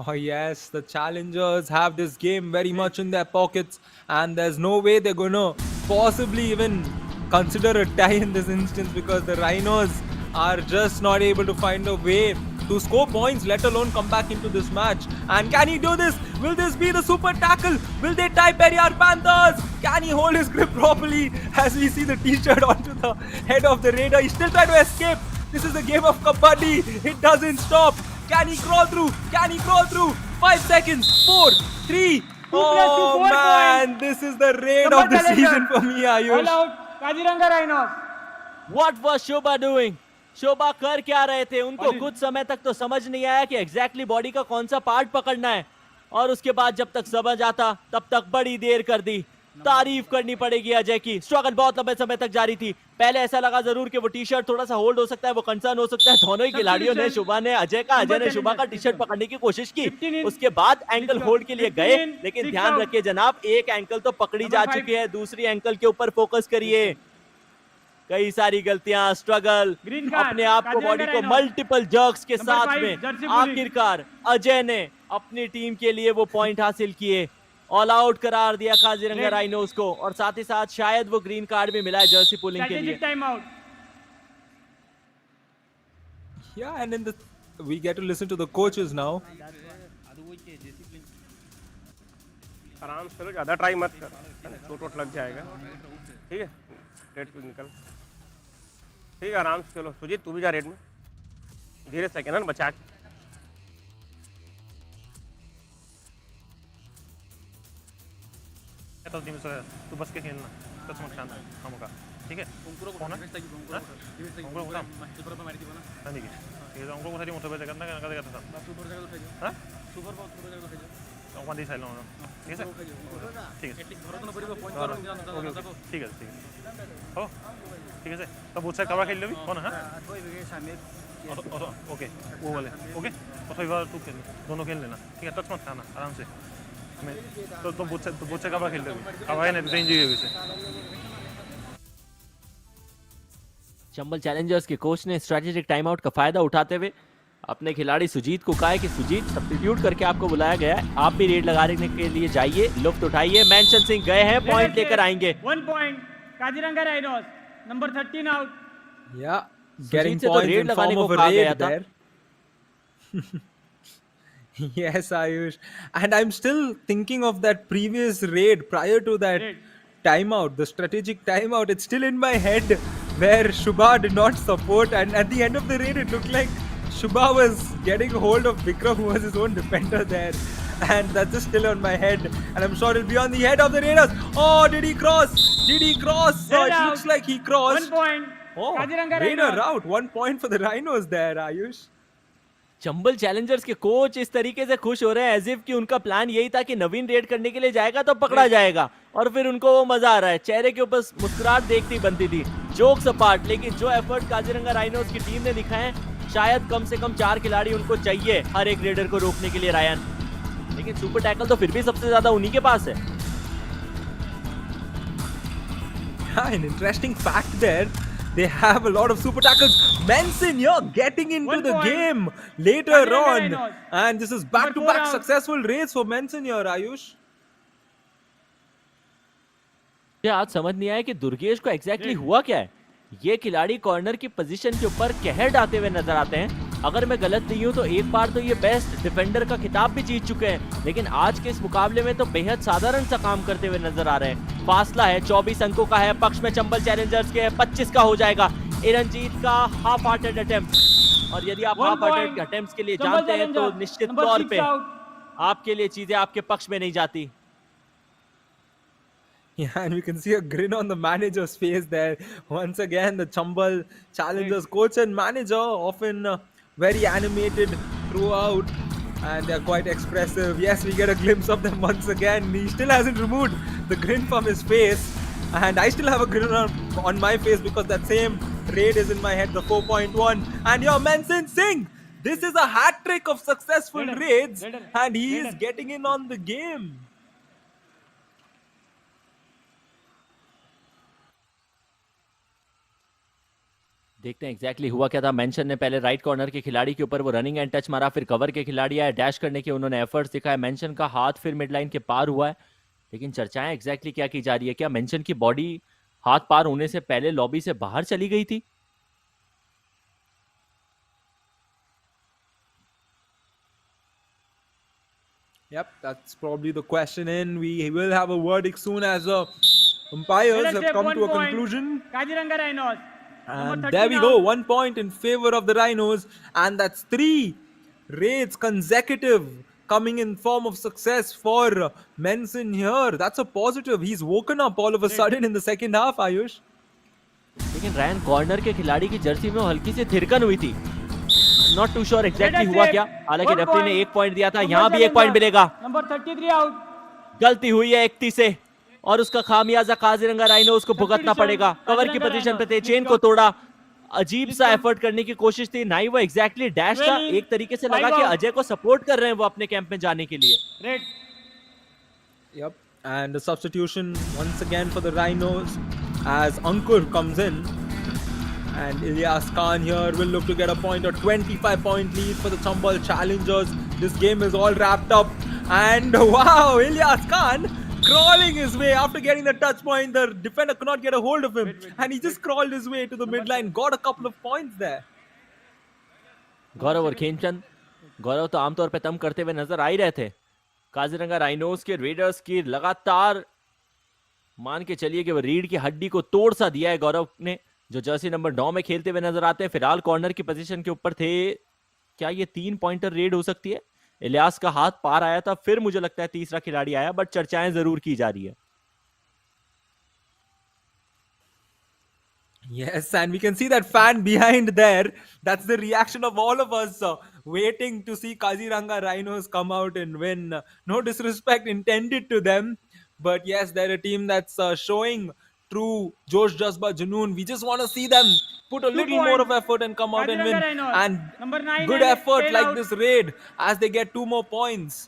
Oh yes, the challengers have this game very much in their pockets, and there's no way they're gonna possibly even consider a tie in this instance, because the Rhinos are just not able to find a way to score points, let alone come back into this match. And can he do this? Will this be the super tackle? Will they tie Periyar Panthers? Can he hold his grip properly as we see the t-shirt onto the head of the raider? He's still trying to escape. This is the game of Kabaddi. It doesn't stop. Can he crawl through? Can he crawl through? 5 seconds. 4, 3. Oh 4 man, this is the raid of the season for me, All Ayush. out. Kaziranga Rhinos. What was Shobha doing? Shobha कर क्या रहे थे? उनको कुछ समय तक तो समझ नहीं आया कि एग्जैक्टली बॉडी का कौन सा पार्ट पकड़ना है, और उसके बाद जब तक समझ आता तब तक बड़ी देर कर दी। तारीफ करनी पड़ेगी अजय की, स्ट्रगल बहुत लंबे समय तक जारी थी। पहले ऐसा लगा जरूर कि वो टी शर्ट थोड़ा सा होल्ड हो सकता है, वो कंसर्न हो सकता है। दोनों ही खिलाड़ियों ने, शुभा ने अजय का, अजय ने शुभा का टी शर्ट पकड़ने की कोशिश की, उसके बाद एंकल होल्ड के लिए गए, लेकिन ध्यान रखिए जनाब, एक एंकल तो पकड़ी जा चुकी है, दूसरी एंकल के ऊपर फोकस करिए। कई सारी गलतियां, स्ट्रगल, अपने आप को, बॉडी को मल्टीपल जर्क्स के साथ में आखिरकार अजय ने अपनी टीम के लिए वो पॉइंट हासिल किए। ऑल आउट करार दिया काजीरंगा राइनोस को, और साथ ही साथ शायद वो ग्रीन कार्ड भी मिला है जर्सी पुलिंग के लिए। Time out. Yeah, and in the we get to listen to the coaches now. आराम से, ज़्यादा ट्राई मत कर, चोट लग जाएगा। ठीक है, रेड पे निकल। ठीक है, आराम से चलो। सुजीत तू भी जा रेड में, धीरे सेकेंड बचा के। तू बस के खेलना, टच मत खाना हमका, ठीक है? कौन है? अंकुर को काम नहीं की, ठीक है? अंकुर को सारी मोटर पे करना क्या था? हां सुपर बहुत अंकुर दी साइड लो, ठीक है? ठीक है, ठीक है, ठीक है, हो ठीक है। तो बहुत सारे कवर खेल लो भी, कौन है? ओके, वो वाले, ओके, तो एक बार तू खेल, दोनों खेल लेना, ठीक है? टच मत खाना, आराम से। तो बहुत से कवर खेल लो भी, कवर है रेंज ही है वैसे। चंबल चैलेंजर्स के कोच ने स्ट्रेटेजिक टाइम आउट का फायदा उठाते हुए अपने खिलाड़ी सुजीत को कहा है कि सुजीत, सब्स्टिट्यूट करके आपको बुलाया गया है, आप भी रेड लगाने के लिए जाइए, लुत्फ उठाइए। मेंशन सिंह गए हैं, पॉइंट लेकर आएंगे। 1 point Kaziranga rhinos, number 13 out. Yeah, getting से तो points रेड in लगाने form को of a कहा गया raid था। there. Yes, Ayush. And I'm still thinking of that previous raid prior to that timeout, the strategic timeout. It's still in my head where Shubha did not support, and at the end of the raid, it looked like Shubha was getting hold of Vikram, who was his own defender there. And that's just still on my head. And I'm sure it'll be on the head of the Raiders. Oh, did he cross? Did he cross? Oh, it looks like he crossed. 1 point. Oh, Kaziranga Raider Rhinos. out. 1 point for the Rhinos there, Ayush. Chambal Challengers के कोच इस तरीके से खुश हो रहे हैं एज इफ कि उनका प्लान यही था कि नवीन रेड करने के लिए जाएगा तो पकड़ा जाएगा, और फिर उनको वो मजा आ रहा है। चेहरे के ऊपर मुस्कुराहट देखती बनती थी। जोक्स अपार्ट, लेकिन जो एफर्ट काजीरंगा राइनोस की टीम ने दिखाए हैं, शायद कम से कम 4 खिलाड़ी उनको चाहिए हर एक रेडर को रोकने के लिए रायन, लेकिन सुपर टैकल तो फिर भी सबसे ज्यादा उन्हीं के पास है। Yeah, an interesting fact there. They have a lot of super tackles. Manson, you're getting into 1 the point. game later Kaziranga on. Rhinos. And this is Number 4 back-to-back out. successful raids for Manson here, Ayush. मुझे आज समझ नहीं आया कि दुर्गेश को एग्जैक्टली हुआ क्या है। ये खिलाड़ी कॉर्नर की पोजीशन के ऊपर कहर डालते हुए नजर आते हैं। अगर मैं गलत नहीं हूं तो एक बार तो ये बेस्ट डिफेंडर का खिताब भी जीत चुके हैं, लेकिन आज के इस मुकाबले में तो बेहद साधारण सा काम करते हुए नजर आ रहे हैं। फासला है 24 अंकों का है, पक्ष में चंबल चैलेंजर्स के 25 का हो जाएगा। इरनजीत का हाफ हार्टेड अटेम्प्ट, और यदि आप 1 हाफ हार्टेड point. अटेम्प्ट्स के लिए चंबल जानते हैं तो चैलेंजर्स, निश्चित नंबर तौर 6 पे आउट। आपके लिए चीजें आपके पक्ष में नहीं जाती। Yeah, and we can see a grin on the manager's face there. Once again, the Chambal challengers coach and manager often very animated throughout, and they're quite expressive. Yes, we get a glimpse of them once again. He still hasn't removed the grin from his face, and I still have a grin on my face because that same raid is in my head, the 4.1. And your Manson Singh, this is a hat trick of successful raids, and he is getting in on the game. देखते हैं एग्जैक्टली हुआ क्या था। मेंशन ने पहले राइट कॉर्नर के खिलाड़ी के ऊपर वो रनिंग एंड टच मारा, फिर कवर के खिलाड़ी आए, डैश करने के उन्होंने एफर्ट्स दिखाए। मेंशन का हाथ फिर मिड लाइन के पार हुआ है, लेकिन चर्चाएं एग्जैक्टली क्या की जा रही है? क्या मेंशन की बॉडी हाथ पार होने से पहले लॉबी से बाहर चली गई थी? Yep, that's probably the question in. We will have a verdict soon as umpires Let us have take come 1 to a point. conclusion. Kaziranga Rhinos. Number And 13 there we out. go, 1 point in favor of the Rhinos, and that's 3 raids consecutive coming in form of success for Menson here. That's a positive. He's woken up all of a sudden in the second half, Ayush. लेकिन रैन कॉर्नर के खिलाड़ी की जर्सी में वो हल्की सी थिरकन हुई थी। Not too sure Let exactly us हुआ take क्या, हालांकि 1 रेफरी ने point. 1 पॉइंट दिया था, Number यहाँ भी 1 पॉइंट challenger. मिलेगा। Number 33 out. गलती हुई है 31 से और उसका खामियाजा काजीरंगा राइनोस को भुगतना Substitution. पड़ेगा। कवर की काजीरंगा पोजीशन पे थे, राइनोस. चेन को तोड़ा, अजीब सा एफर्ट करने की कोशिश थी, ना ही वो एग्जैक्टली डैश था, 12 एक तरीके से लगा 5 कि out. अजय को सपोर्ट कर रहे हैं वो अपने कैंप में जाने के लिए। Red. Yep. And the substitution once again for the Rhinos as Ankur comes in. And Ilyas Khan here will look to get a point, a 25-point lead for the Chambal challengers. This game is all wrapped up. And wow, Ilyas Khan crawling his way after getting the touch point. The defender could not get a hold of him. And he just crawled his way to the midline, got a couple of points there. गौरव और खेमचंद, गौरव तो आमतौर पे तम करते हुए नजर आ ही रहे थे। काजीरंगा राइनोस के रेडर्स की लगातार मान के चलिए कि वो रीढ़ की हड्डी को तोड़ सा दिया है गौरव ने, जो जर्सी नंबर 9 में खेलते हुए नजर आते हैं। फिलहाल कॉर्नर की पोजीशन के ऊपर थे। क्या ये 3 पॉइंटर रेड हो सकती है? इलियास का हाथ पार आया था, फिर मुझे लगता है तीसरा खिलाड़ी आया, बट चर्चाएं जरूर की जा रही है। Yes, and we can see that fan behind there. That's the reaction of all of us waiting to see Kaziranga Rhinos come out and win. No disrespect intended to them, but yes, they're a team that's showing true Josh Jazba Junoon. We just want to see them put a 2 little more of points. effort and come out and Kaziranga win. Rhinos. And Number 9 good and effort fail like out. this raid as they get 2 more points.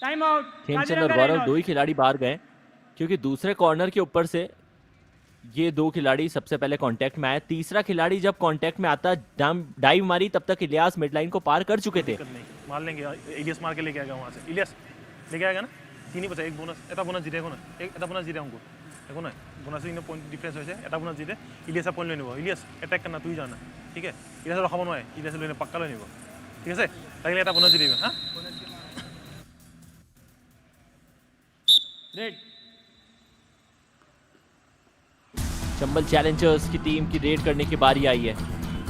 Time out. Khemchand और Kaziranga गौरव Rhinos. दो ही खिलाड़ी बाहर गए, क्योंकि दूसरे कॉर्नर के ऊपर से ये 2 खिलाड़ी सबसे पहले कांटेक्ट में आए। तीसरा खिलाड़ी जब कांटेक्ट में आता, डाइव मारी, तब तक इलियास मिडलाइन को पार कर चुके थे। दिक्कत नहीं, मार लेंगे। इलियस मार के लेके आएगा वहाँ से। इलियस लेके आएगा ना, 3 ही बचा, एक बोनस, এটা बोनस জিতে এখন, এটা बोनस জিতে हमको देखो ना, बोनस ইন পয়েন্ট ডিফারেন্স হয়েছে, এটা बोनस জিতে ইলিয়াস পয়েন্ট লৈ নিব। ইলিয়াস অ্যাটাক করনা, তুই জানা, ঠিক আছে? ইলিয়াস রখাব নয়, ইলিয়াস লৈ পাক্কা লৈ নিব, ঠিক আছে? লাগিলে এটা बोनस জিতে দিবে। হ্যাঁ, Red. चंबल चैलेंजर्स की टीम की रेड करने की बारी आई है।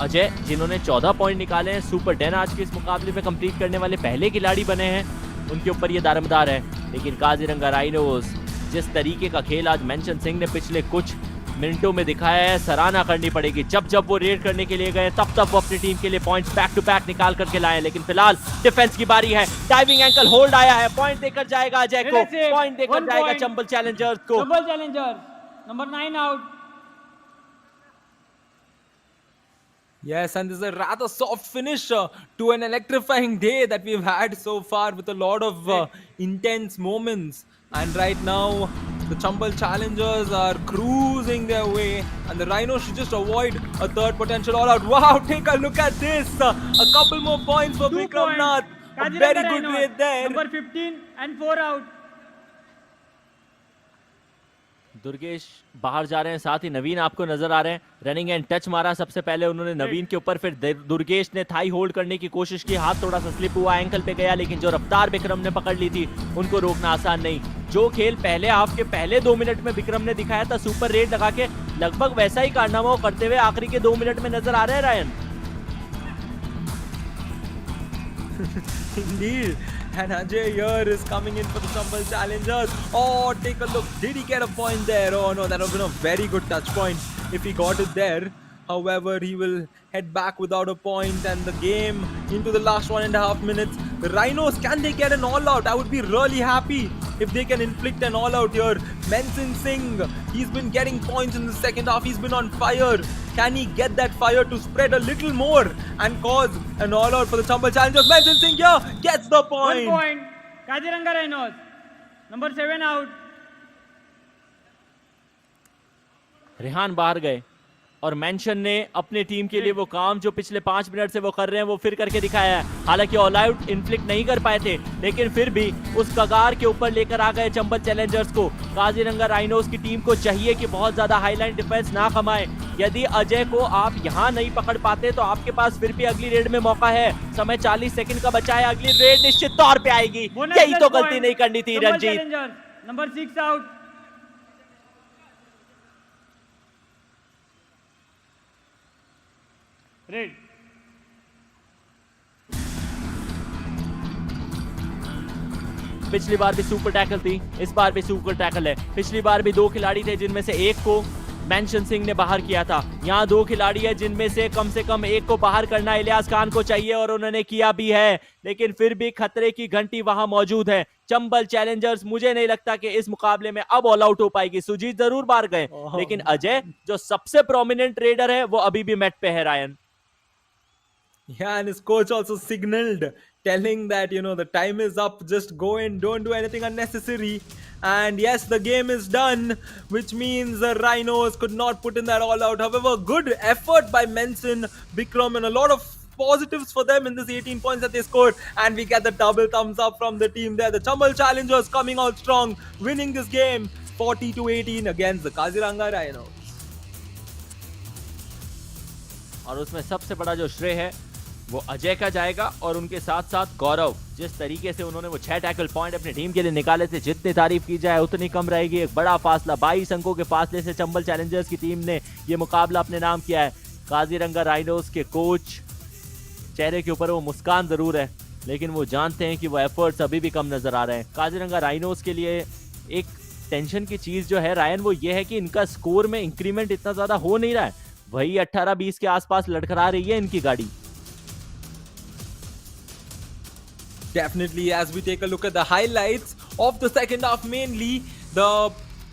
अजय, जिन्होंने 14 पॉइंट निकाले हैं, सुपर 10 आज के इस मुकाबले में कंप्लीट करने वाले पहले खिलाड़ी बने हैं, उनके ऊपर ये दारोमदार है। लेकिन काजीरंगा राइनोस, जिस तरीके का खेल आज मेंशन सिंह ने पिछले कुछ मिनटों में दिखाया है, सराहना करनी पड़ेगी। जब जब वो रेड करने के लिए गए, तब तब वो अपनी टीम के लिए पॉइंट्स बैक टू बैक निकाल करके लाए। लेकिन फिलहाल डिफेंस की बारी है, डाइविंग एंकल होल्ड आया है, पॉइंट देकर जाएगा अजय को, पॉइंट देकर जाएगा चंबल चैलेंजर्स को। Chambal challengers. Number 9 out. Yes, and this is a rather soft finish to an electrifying day that we've had so far with a lot of intense moments. And right now, the Chambal challengers are cruising their way, and the Rhinos should just avoid a third potential all-out. Wow, take a look at this! A couple more points for 2 Vikram points. Nath. A Kaziranga very good Rhinos. raid there. Number 15 and 4 out. Durgesh बाहर जा रहे हैं, साथ ही नवीन आपको नजर आ रहे हैं। रनिंग एंड टच मारा सबसे पहले उन्होंने नवीन के ऊपर, फिर दुर्गेश ने थाई होल्ड करने की कोशिश की, हाथ थोड़ा सा स्लिप हुआ, एंकल पे गया, लेकिन जो रफ्तार विक्रम ने पकड़ ली थी, उनको रोकना आसान नहीं। जो खेल पहले हाफ के पहले 2 मिनट में विक्रम ने दिखाया था, सुपर रेड लगा के, लगभग वैसा ही कारनामा वो करते हुए आखिरी के 2 मिनट में नजर आ रहे हैं Ryan. Indeed. And Ajay here is coming in for the Chambal challengers. Oh, take a look. Did he get a point there? Oh no, that would have been a very good touch point if he got it there. However, he will head back without a point, and the game into the last 1.5 minutes. The Rhinos, can they get an all-out? I would be really happy if they can inflict an all-out here. Menson Singh, he's been getting points in the second half. He's been on fire. Can he get that fire to spread a little more and cause an all-out for the Chambal challengers? Menson Singh here gets the 1 point. point. Kaziranga Rhinos. Number 7 out. Rehan बाहर गए, और मेंशन ने अपने टीम के लिए वो काम जो पिछले 5 मिनट से वो कर रहे हैं वो फिर करके दिखाया है। हालांकि ऑल आउट इन्फ्लिक्ट नहीं कर पाए थे, लेकिन फिर भी उस कगार के ऊपर लेकर आ गए चंबल चैलेंजर्स को। काजीरंगा राइनोस की टीम को चाहिए कि बहुत ज्यादा हाईलाइन डिफेंस ना कमाए। यदि अजय को आप यहाँ नहीं पकड़ पाते तो आपके पास फिर भी अगली रेड में मौका है। समय 40 सेकंड का बचा है, अगली रेड निश्चित तौर पे आएगी। यही तो गलती नहीं करनी थी रंजीत। Number 6 out. रेड। पिछली बार भी सुपर टैकल थी, इस बार भी सुपर टैकल है। पिछली बार भी 2 खिलाड़ी थे जिनमें से एक को मेंशन सिंह ने बाहर किया था। यहाँ 2 खिलाड़ी है जिनमें से कम एक को बाहर करना इलियास खान को चाहिए और उन्होंने किया भी है, लेकिन फिर भी खतरे की घंटी वहां मौजूद है। चंबल चैलेंजर्स मुझे नहीं लगता कि इस मुकाबले में अब ऑल आउट हो पाएगी। सुजीत जरूर बाहर गए, लेकिन अजय जो सबसे प्रोमिनेंट रेडर है वो अभी भी मैट पे है। Ryan, Yeah, and his coach also signaled, telling that, the time is up, just go in, don't do anything unnecessary. And yes, the game is done, which means the Rhinos could not put in that all out. However, good effort by Menson, Bikram, and a lot of positives for them in this 18 points that they scored. And we get the double thumbs up from the team there. The Chambal Challengers coming out strong, winning this game 40-18 against the Kaziranga Rhinos. और उसमें सबसे बड़ा जो श्रेय है वो अजय का जाएगा और उनके साथ साथ गौरव। जिस तरीके से उन्होंने वो 6 टैकल पॉइंट अपनी टीम के लिए निकाले थे, जितनी तारीफ की जाए उतनी कम रहेगी। एक बड़ा फासला 22 अंकों के फासले से चंबल चैलेंजर्स की टीम ने ये मुकाबला अपने नाम किया है। काजीरंगा राइनोस के कोच चेहरे के ऊपर वो मुस्कान जरूर है, लेकिन वो जानते हैं कि वो एफर्ट्स अभी भी कम नजर आ रहे हैं। काजीरंगा राइनोस के लिए एक टेंशन की चीज जो है रायन, वो ये है कि इनका स्कोर में इंक्रीमेंट इतना ज्यादा हो नहीं रहा है। वही 18-20 के आसपास लड़खड़ा रही है इनकी गाड़ी। Definitely, as we take a look at the highlights of the second half, mainly the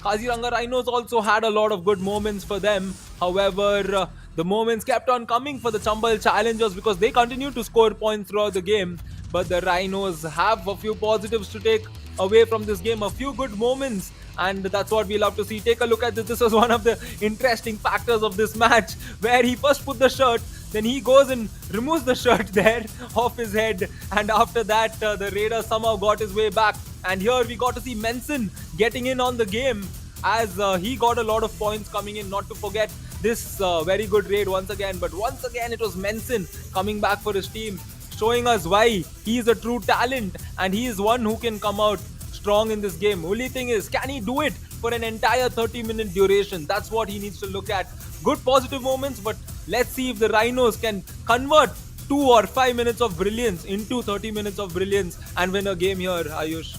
Kaziranga Rhinos also had a lot of good moments for them. However, the moments kept on coming for the Chambal Challengers because they continue to score points throughout the game. But the Rhinos have a few positives to take away from this game, a few good moments, and that's what we love to see. Take a look at this. This was one of the interesting factors of this match, where he first put the shirt, then he goes and removes the shirt there off his head, and after that the Raider somehow got his way back. And here we got to see Menson getting in on the game as he got a lot of points coming in. Not to forget this very good raid once again, but once again it was Menson coming back for his team, showing us why he is a true talent and he is one who can come out strong in this game. Only thing is, can he do it for an entire 30-minute duration? That's what he needs to look at. Good positive moments, but let's see if the Rhinos can convert 2 or 5 minutes of brilliance into 30 minutes of brilliance and win a game here, Ayush.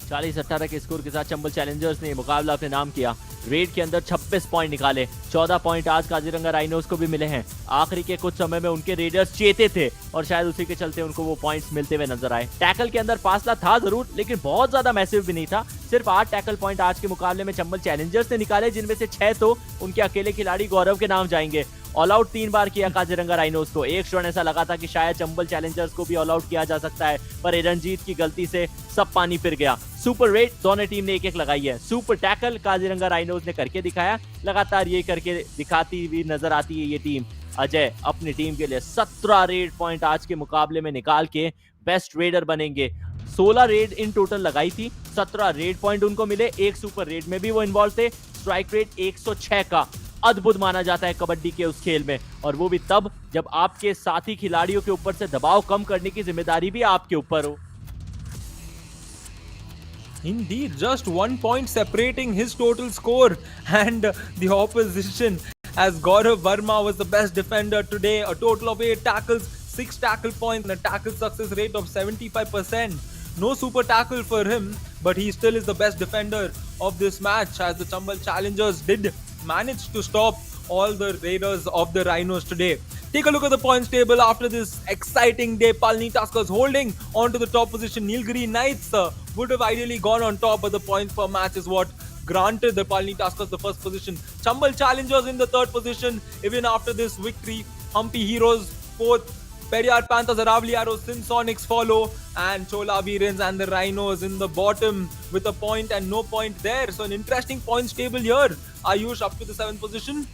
40-18 के स्कोर के साथ चंबल चैलेंजर्स ने मुकाबला अपने नाम किया। रेड के अंदर 26 पॉइंट निकाले, 14 पॉइंट आज काजीरंगा राइनोस को भी मिले हैं। आखिरी के कुछ समय में उनके रेडर्स चेते थे और शायद उसी के चलते उनको वो पॉइंट्स मिलते हुए नजर आए। टैकल के अंदर फासला था जरूर, लेकिन बहुत ज्यादा मैसिव भी नहीं था। सिर्फ 8 टैकल पॉइंट आज के मुकाबले में चंबल चैलेंजर्स ने निकाले, जिनमें से 6 तो उनके अकेले खिलाड़ी गौरव के नाम जाएंगे। ऑल आउट 3 बार किया काजीरंगा राइनोस को। एक क्षण ऐसा लगा था कि शायद चंबल चैलेंजर्स को भी ऑल आउट किया जा सकता है, पर रणजीत की गलती से सब पानी फिर गया। सुपर रेड दोनों टीम ने 1-1 लगाई है। सुपर टैकल काजीरंगा राइनोस ने करके दिखाया, लगातार ये करके दिखाती हुई नजर आती है ये टीम। अजय अपनी टीम के लिए 17 रेड पॉइंट आज के मुकाबले में निकाल के बेस्ट रेडर बनेंगे। 16 रेड इन टोटल लगाई थी, 17 रेड पॉइंट उनको मिले। एक सुपर रेड में भी वो इन्वॉल्व थे। स्ट्राइक रेट 106 का अद्भुत माना जाता है कबड्डी के उस खेल में, और वो भी तब जब आपके साथी खिलाड़ियों के ऊपर से दबाव कम करने की जिम्मेदारी भी आपके ऊपर हो। Indeed, just 1 point separating his total score and the opposition, as Gaurav Verma was the best defender today. A total of 8 tackles, 6 tackle points, and a tackle success rate of 75%. No super tackle for him, but he still is the best defender of this match, as the Chambal Challengers did manage to stop all the Raiders of the Rhinos today. Take a look at the points table after this exciting day. Palni Tuskers holding on to the top position. Nilgiri Knights would have ideally gone on top, but the points per match is what granted the Palni Tuskers the first position. Chambal Challengers in the third position even after this victory. Humpy Heroes fourth. Periyar Panthers, Aravali Arrows, Sinsonics follow, and Chola Virens and the Rhinos in the bottom with a point and no point there. So an interesting points table here. Ayush up to the 7th position.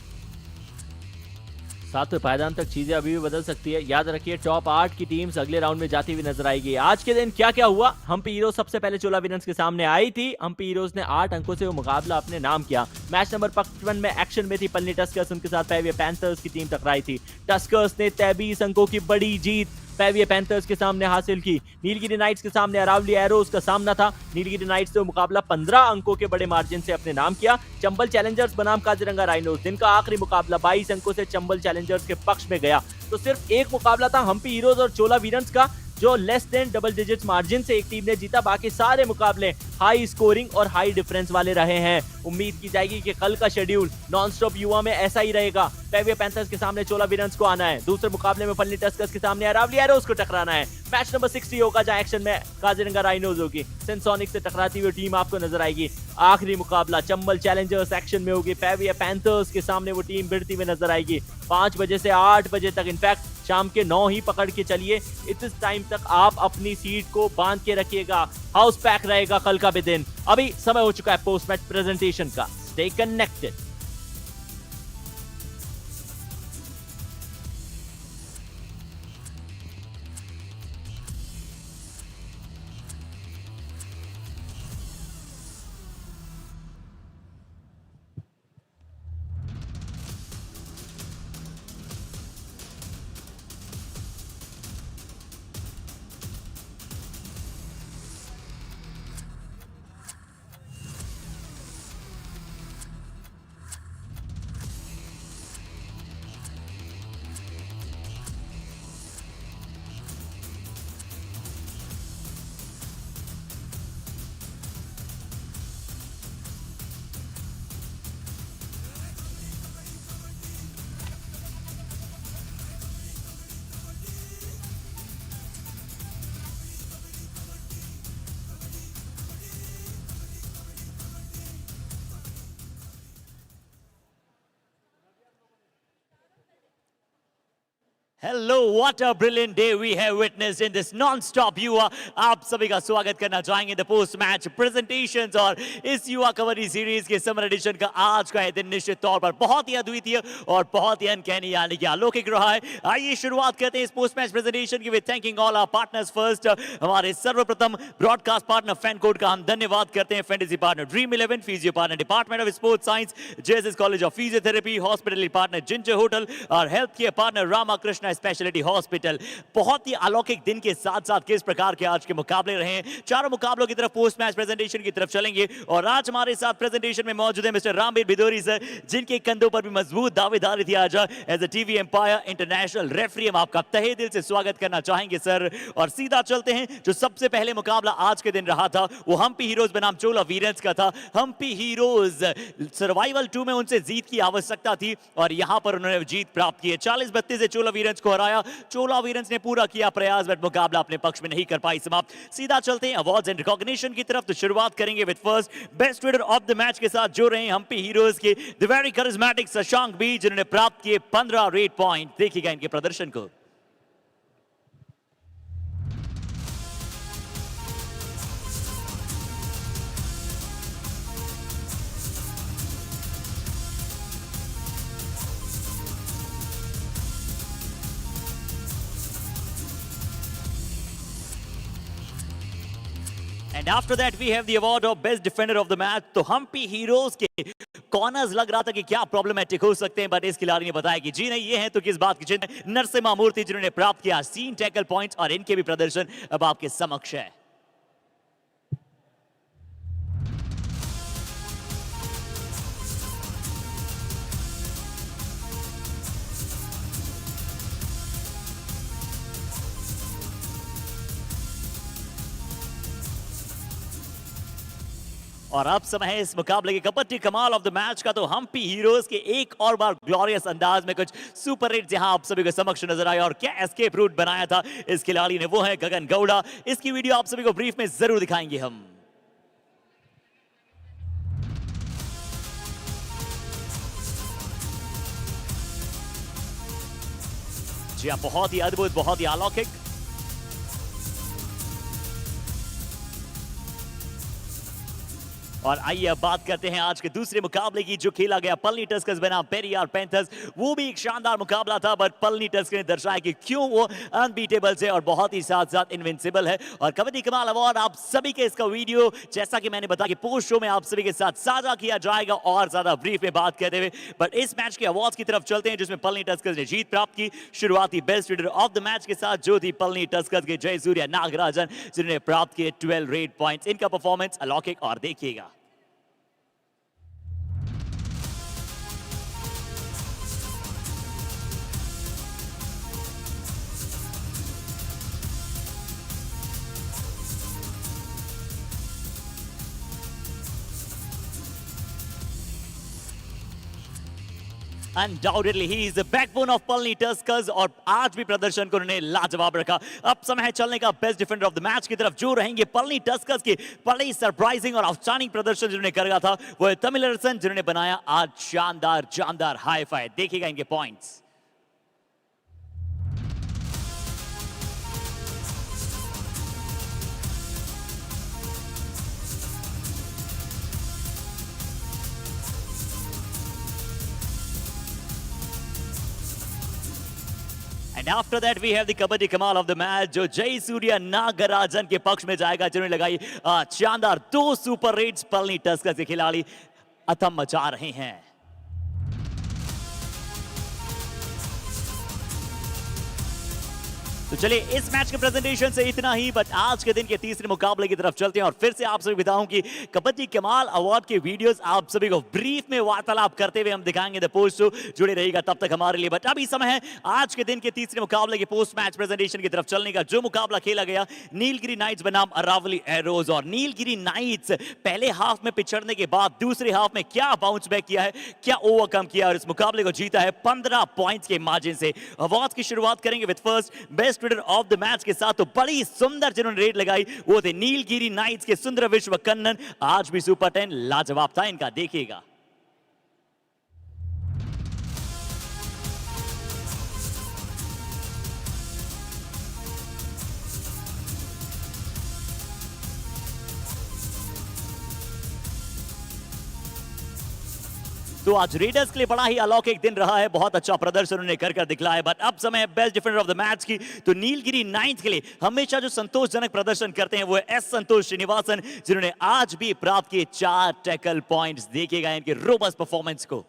7वें पायदान तक चीजें अभी भी बदल सकती है। याद रखिए टॉप 8 की टीम्स अगले राउंड में जाती हुई नजर आएगी। आज के दिन क्या क्या हुआ? हम्पी हीरोज सबसे पहले चोला विनर्स के सामने आई थी। हम्पी हीरोज ने 8 अंकों से वो मुकाबला अपने नाम किया। मैच नंबर 55 में एक्शन में थी पलनी टस्कर्स, उनके साथ पेविया पैंथर्स की टीम टकराई थी। टस्कर्स ने 23 अंकों की बड़ी जीत पेविया पैंथर्स के सामने हासिल की। नीलगिरी नाइट्स के सामने अरावली एरोज का सामना था। नीलगिरी नाइट्स ने मुकाबला 15 अंकों के बड़े मार्जिन से अपने नाम किया। चंबल चैलेंजर्स बनाम काजीरंगा राइनोस, दिन का आखिरी मुकाबला 22 अंकों से चंबल चैलेंजर्स के पक्ष में गया। तो सिर्फ एक मुकाबला था हम्पी हीरोज और चोला वीरन्स का, जो less than double digits margin से एक टीम ने जीता। बाकी सारे मुकाबले हाई स्कोरिंग और हाई डिफरेंस वाले रहे हैं। उम्मीद की जाएगी कि कल का शेड्यूल नॉन स्टॉप युवा में ऐसा ही रहेगा। पेविया पैंथर्स के सामने चोला विरन्स को आना है। दूसरे मुकाबले में पलनी टस्कर्स के सामने अरावली एरोज को टकराना है। मैच नंबर 60 होगा जहां एक्शन में काजीरंगा राइनोज होगी। सेंसोनिक से टकराती हुई टीम आपको नजर आएगी। आखिरी मुकाबला चंबल चैलेंजर्स एक्शन में होगी। पेविया पैंथर्स के सामने वो टीम भिड़ती हुई नजर आएगी। 5 बजे से 8 बजे तक, इनफैक्ट शाम के 9 ही पकड़ के चलिए। इस टाइम तक आप अपनी सीट को बांध के रखिएगा। हाउस पैक रहेगा कल का भी दिन। अभी समय हो चुका है पोस्ट मैच प्रेजेंटेशन का। Stay connected. Hello, what a brilliant day we have witnessed in this non-stop युवा। आप सभी का स्वागत करना चाहेंगे द पोस्ट मैच प्रेजेंटेशंस और इस युवा कबड्डी सीरीज के समर एडिशन का आज का दिन निश्चित तौर पर बहुत ही अद्वितीय और बहुत ही अनकैनी यानी कि अलौकिक रहा है। आइए शुरुआत करते हैं इस पोस्ट मैच प्रेजेंटेशन की with thanking all our partners. First हमारे सर्वप्रथम ब्रॉडकास्ट पार्टनर फैनकोड का हम धन्यवाद करते हैं। Fantasy partner Dream 11, physio partner department of sports science JSS college of physiotherapy, hospitality partner Ginger hotel और health care partner Ramakrishna speciality hospital. बहुत ही अलौकिक दिन के साथ साथ किस प्रकार के आज के मुकाबले रहे हैं, चारों मुकाबलों की तरफ पोस्ट मैच प्रेजेंटेशन की तरफ चलेंगे। और आज हमारे साथ प्रेजेंटेशन में मौजूद है मिस्टर रामवीर भिदोरी सर, जिनके कंधों पर भी मजबूत दावेदारी थी आज as a TV umpire international referee. हम आपका तहे दिल से स्वागत करना चाहेंगे सर। और सीधा चलते हैं, जो सबसे पहले मुकाबला आज के दिन रहा था वो हम्पी हीरोज बनाम चोला वीरन्स का था। हम्पी हीरोज सर्वाइवल 2 में उनसे जीत की आवश्यकता थी और यहां पर उन्होंने जीत प्राप्त की है। 40-32 से चोला वीरन्स को हराया। चोला वीरन्स ने पूरा किया प्रयास बट मुकाबला अपने पक्ष में नहीं कर पाई समाप्त। सीधा चलते हैं अवार्ड्स एंड रिकॉग्निशन की तरफ। तो शुरुआत करेंगे with first best raider of the match के साथ, जो रहे हम्पी हीरोज के the very charismatic Shashank B, जिन्होंने प्राप्त किए 15 रेड पॉइंट। देखिएगा इनके प्रदर्शन को। And after that we have the award of best defender of the match। तो हम्पी हीरोज के कॉर्नर्स लग रहा था कि क्या प्रॉब्लमेटिक हो सकते हैं, बट इस खिलाड़ी ने बताया कि जी नहीं, ये हैं तो किस बात की चिंता। नरसिम्हा मूर्ति जिन्होंने प्राप्त किया 3 टैकल पॉइंट्स और इनके भी प्रदर्शन अब आपके समक्ष है। और अब समय है इस मुकाबले के कबड्डी कमाल ऑफ द मैच का। तो हम्पी हीरोज के एक और बार ग्लोरियस अंदाज में कुछ सुपर हिट जहां आप सभी को समक्ष नजर आया और क्या एस्केप रूट बनाया था इस खिलाड़ी ने, वो है गगन गौड़ा। इसकी वीडियो आप सभी को ब्रीफ में जरूर दिखाएंगे हम। जी हाँ, बहुत ही अद्भुत, बहुत ही अलौकिक। और आइए अब बात करते हैं आज के दूसरे मुकाबले की, जो खेला गया पलनी टस्कर्स बनाम पेरियार पैंथर्स। वो भी एक शानदार मुकाबला था, बट पलनी टस्कर ने दर्शाया कि क्यों वो अनबीटेबल है और बहुत ही साथ साथ इनविंसिबल है। और कबड्डी कमाल अवार्ड आप सभी के इसका वीडियो, जैसा कि मैंने बताया कि पोस्ट शो में आप सभी के साथ साझा किया जाएगा और ज्यादा ब्रीफ में बात करते हुए। बट इस मैच के अवार्ड्स की तरफ चलते हैं, जिसमें पलनी टस्कर्स ने जीत प्राप्त की। शुरुआती best raider of the match के साथ जो थी पलनी टस्कर्स के जयसूर्या नागराजन, जिन्होंने प्राप्त किए 12 रेड पॉइंट्स। इनका परफॉर्मेंस अलौकिक और देखिएगा। Undoubtedly, he is the backbone of Palni Tuskers और आज भी प्रदर्शन को उन्होंने लाजवाब रखा। अब समय है चलने का best defender of the match की तरफ, जो रहेंगे पल्नी टस्कर्स के बड़े सरप्राइजिंग और आउटस्टैंडिंग प्रदर्शन जिन्होंने करा था, वो है तमिलरसन, जिन्होंने बनाया आज शानदार जानदार हाई फाई। देखिएगा इनके points. And after that we have the Kabaddi Kamal of the match, जो जय सूर्या नागराजन के पक्ष में जाएगा, जिन्होंने लगाई शानदार 2 सुपर रेड्स। पलनी टस्कर्स के खिलाड़ी अथम मचा रहे हैं। तो चलिए इस मैच के प्रेजेंटेशन से इतना ही, बट आज के दिन के तीसरे मुकाबले की तरफ चलते हैं और फिर से आप सभी बताऊं कि कबड्डी कमाल अवार्ड के वीडियोस आप सभी को ब्रीफ में वार्तालाप करते हुए हम दिखाएंगे द पोस्ट शो। जुड़े रहिएगा तब तक हमारे लिए। बट अभी समय है आज के दिन के तीसरे मुकाबले के पोस्ट मैच प्रेजेंटेशन की तरफ चलने का। जो मुकाबला खेला गया नीलगिरी नाइट्स बनाम अरावली एरोज, और नीलगिरी नाइट्स पहले हाफ में पिछड़ने के बाद दूसरे हाफ में क्या बाउंस बैक किया है, क्या ओवरकम किया और इस मुकाबले को जीता है 15 पॉइंट्स के मार्जिन से। अवार्ड की शुरुआत करेंगे with first best raider of the match के साथ। तो बड़ी सुंदर जिन्होंने रेड लगाई वो थे नीलगिरी नाइट्स के सुंदर विश्व कन्नन। आज भी सुपर 10 लाजवाब था इनका, देखिएगा। तो आज रेडर्स के लिए बड़ा ही अलौकिक दिन रहा है, बहुत अच्छा प्रदर्शन उन्होंने कर दिखलाया। बट अब समय है best defender of the match की। तो नीलगिरी नाइट्स के लिए हमेशा जो संतोषजनक प्रदर्शन करते हैं वो है एस संतोष श्रीनिवासन, जिन्होंने आज भी प्राप्त किए 4 टैकल पॉइंट्स। देखिएगा इनके रोबस्ट परफॉर्मेंस को।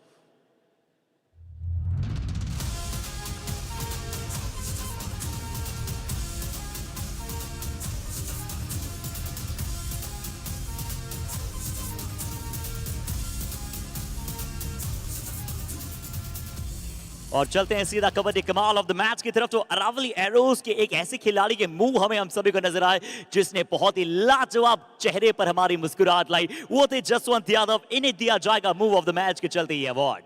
और चलते हैं सीधा कबड्डी कमाल ऑफ द मैच की तरफ। तो अरावली एरोज के एक ऐसे खिलाड़ी के मुंह हमें हम सभी को नजर आए, जिसने बहुत ही लाजवाब चेहरे पर हमारी मुस्कुराहट लाई। वो थे जसवंत यादव। इन्हें दिया जाएगा मूव ऑफ द मैच के चलते ये अवार्ड।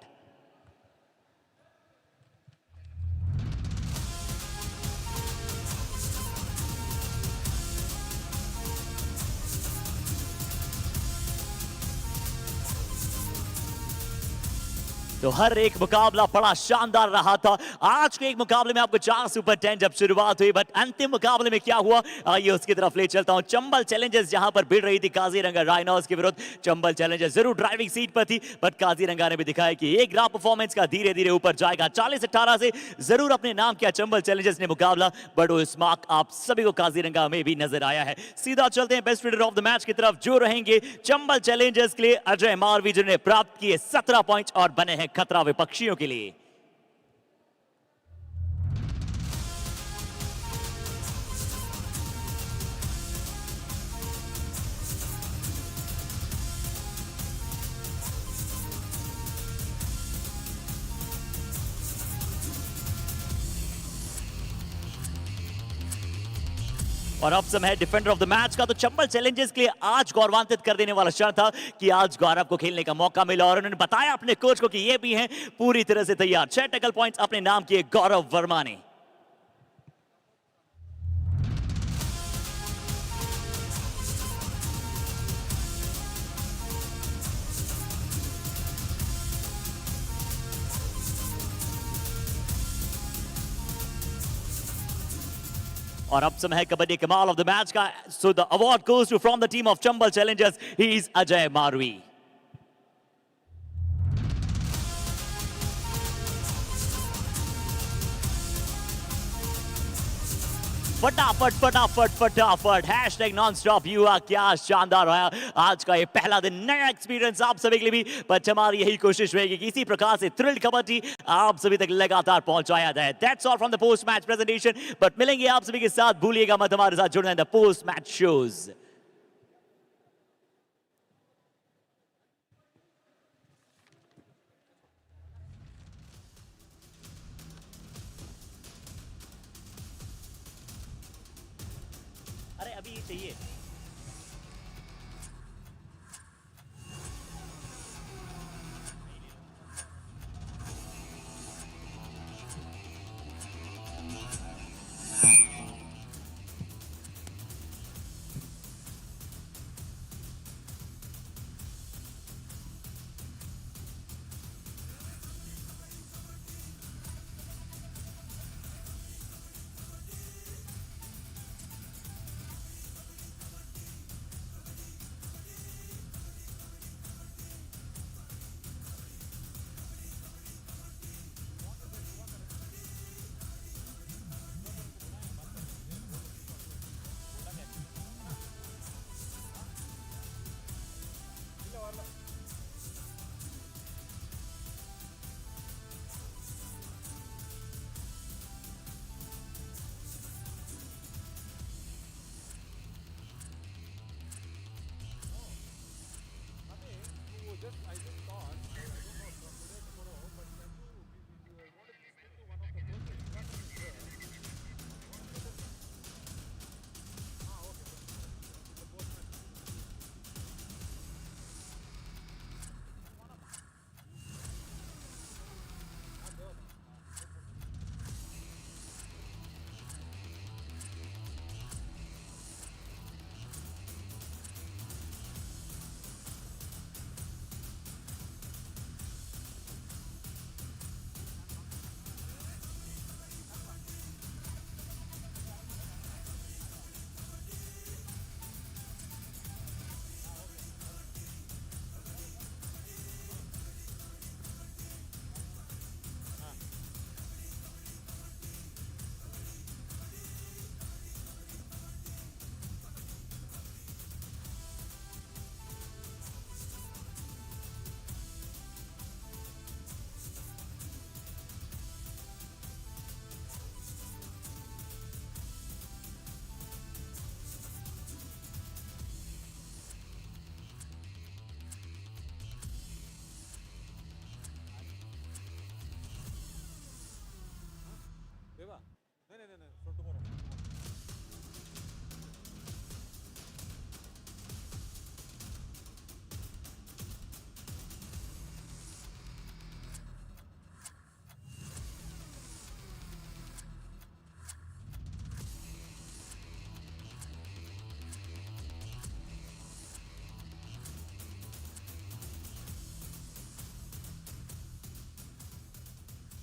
तो हर एक मुकाबला बड़ा शानदार रहा था। आज के एक मुकाबले में आपको 4 सुपर 10 जब शुरुआत हुई, बट अंतिम मुकाबले में क्या हुआ आइए उसकी तरफ ले चलता हूं। चंबल चैलेंजर्स जहां पर भिड़ रही थी काजीरंगा राइनोस के विरुद्ध। चंबल चैलेंजर्स जरूर ड्राइविंग सीट पर थी, बट काजीरंगा ने भी दिखाया कि एक ग्राफ परफॉर्मेंस का धीरे धीरे ऊपर जाएगा। 40-18 से जरूर अपने नाम किया चंबल चैलेंजर्स ने मुकाबला, बट वो स्मार्क आप सभी को काजीरंगा में भी नजर आया है। सीधा चलते हैं best raider of the match की तरफ, जो रहेंगे चंबल चैलेंजर्स के लिए अजय मारवी, जिन्होंने प्राप्त किए 17 पॉइंट्स और बने हैं खतरा विपक्षियों के लिए। और अब समय है डिफेंडर ऑफ द मैच का। तो चंबल चैलेंजर्स के लिए आज गौरवान्वित कर देने वाला क्षण था कि आज गौरव को खेलने का मौका मिला और उन्होंने बताया अपने कोच को कि ये भी हैं पूरी तरह से तैयार। 6 टैकल पॉइंट्स अपने नाम किए गौरव वर्मा ने। और अब समय है कबड्डी कमाल ऑफ द मैच का. So the award goes to from the team of Chambal Challengers. He is Ajay Marwi. फटाफट फटाफट फटाफट हैशटैग नॉन स्टॉप युवा. क्या शानदार रहा आज का ये पहला दिन, नया एक्सपीरियंस आप सभी के लिए भी. बट हमारी यही कोशिश रहेगी कि इसी प्रकार से थ्रिल कबड्डी आप सभी तक लगातार पहुंचाया जाए. That's all from the post match presentation. But मिलेंगे आप सभी के साथ, भूलिएगा मत हमारे साथ जुड़ना द पोस्ट मैच शोज. अरे अभी ये चाहिए.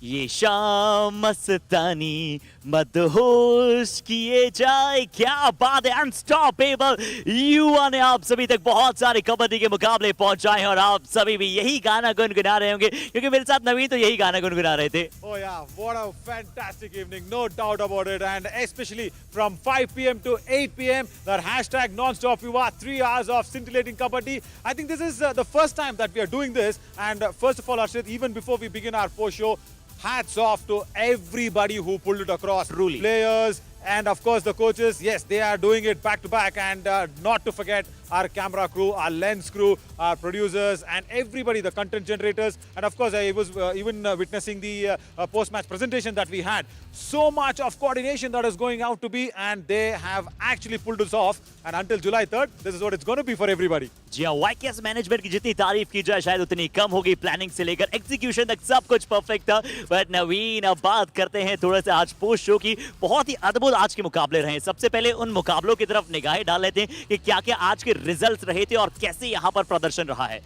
ये शाम मस्तानी मदहोश किए जाए. क्या बात है, अनस्टॉपेबल. युवा ने आप सभी तक बहुत सारे कबड्डी के मुकाबले पहुंचाए और आप सभी भी यही गाना गुनगुना रहे होंगे, क्योंकि मेरे साथ नवीन तो यही गाना गुनगुना रहे थे. Oh yeah, what a fantastic evening, no doubt about it. And especially from 5 p.m. to 8 p.m, that hashtag non-stop Yuva, 3 hours of scintillating kabaddi. I think this is the first time that we are doing this. And first of all, Arshit, even before we begin our post-show, hats off to everybody who pulled it across. Truly. Players and of course the coaches. Yes, they are doing it back to back. And not to forget our camera crew, our lens crew, our producers and everybody, the content generators. And of course, I was even witnessing the post-match presentation that we had. So much of coordination that is going out to be, and they have actually pulled us off. And until July 3rd, this is what it's going to be for everybody. जी हाँ, YKS मैनेजमेंट की जितनी तारीफ की जाए शायद उतनी कम होगी. प्लानिंग से लेकर एग्जीक्यूशन तक सब कुछ परफेक्ट था. बट नवीन, अब बात करते हैं थोड़ा सा आज पोस्ट शो की. बहुत ही अद्भुत आज के मुकाबले रहे. सबसे पहले उन मुकाबलों की तरफ निगाहें डाल लेते हैं कि क्या क्या आज के रिजल्ट्स रहे थे और कैसे यहाँ पर प्रदर्शन रहा है.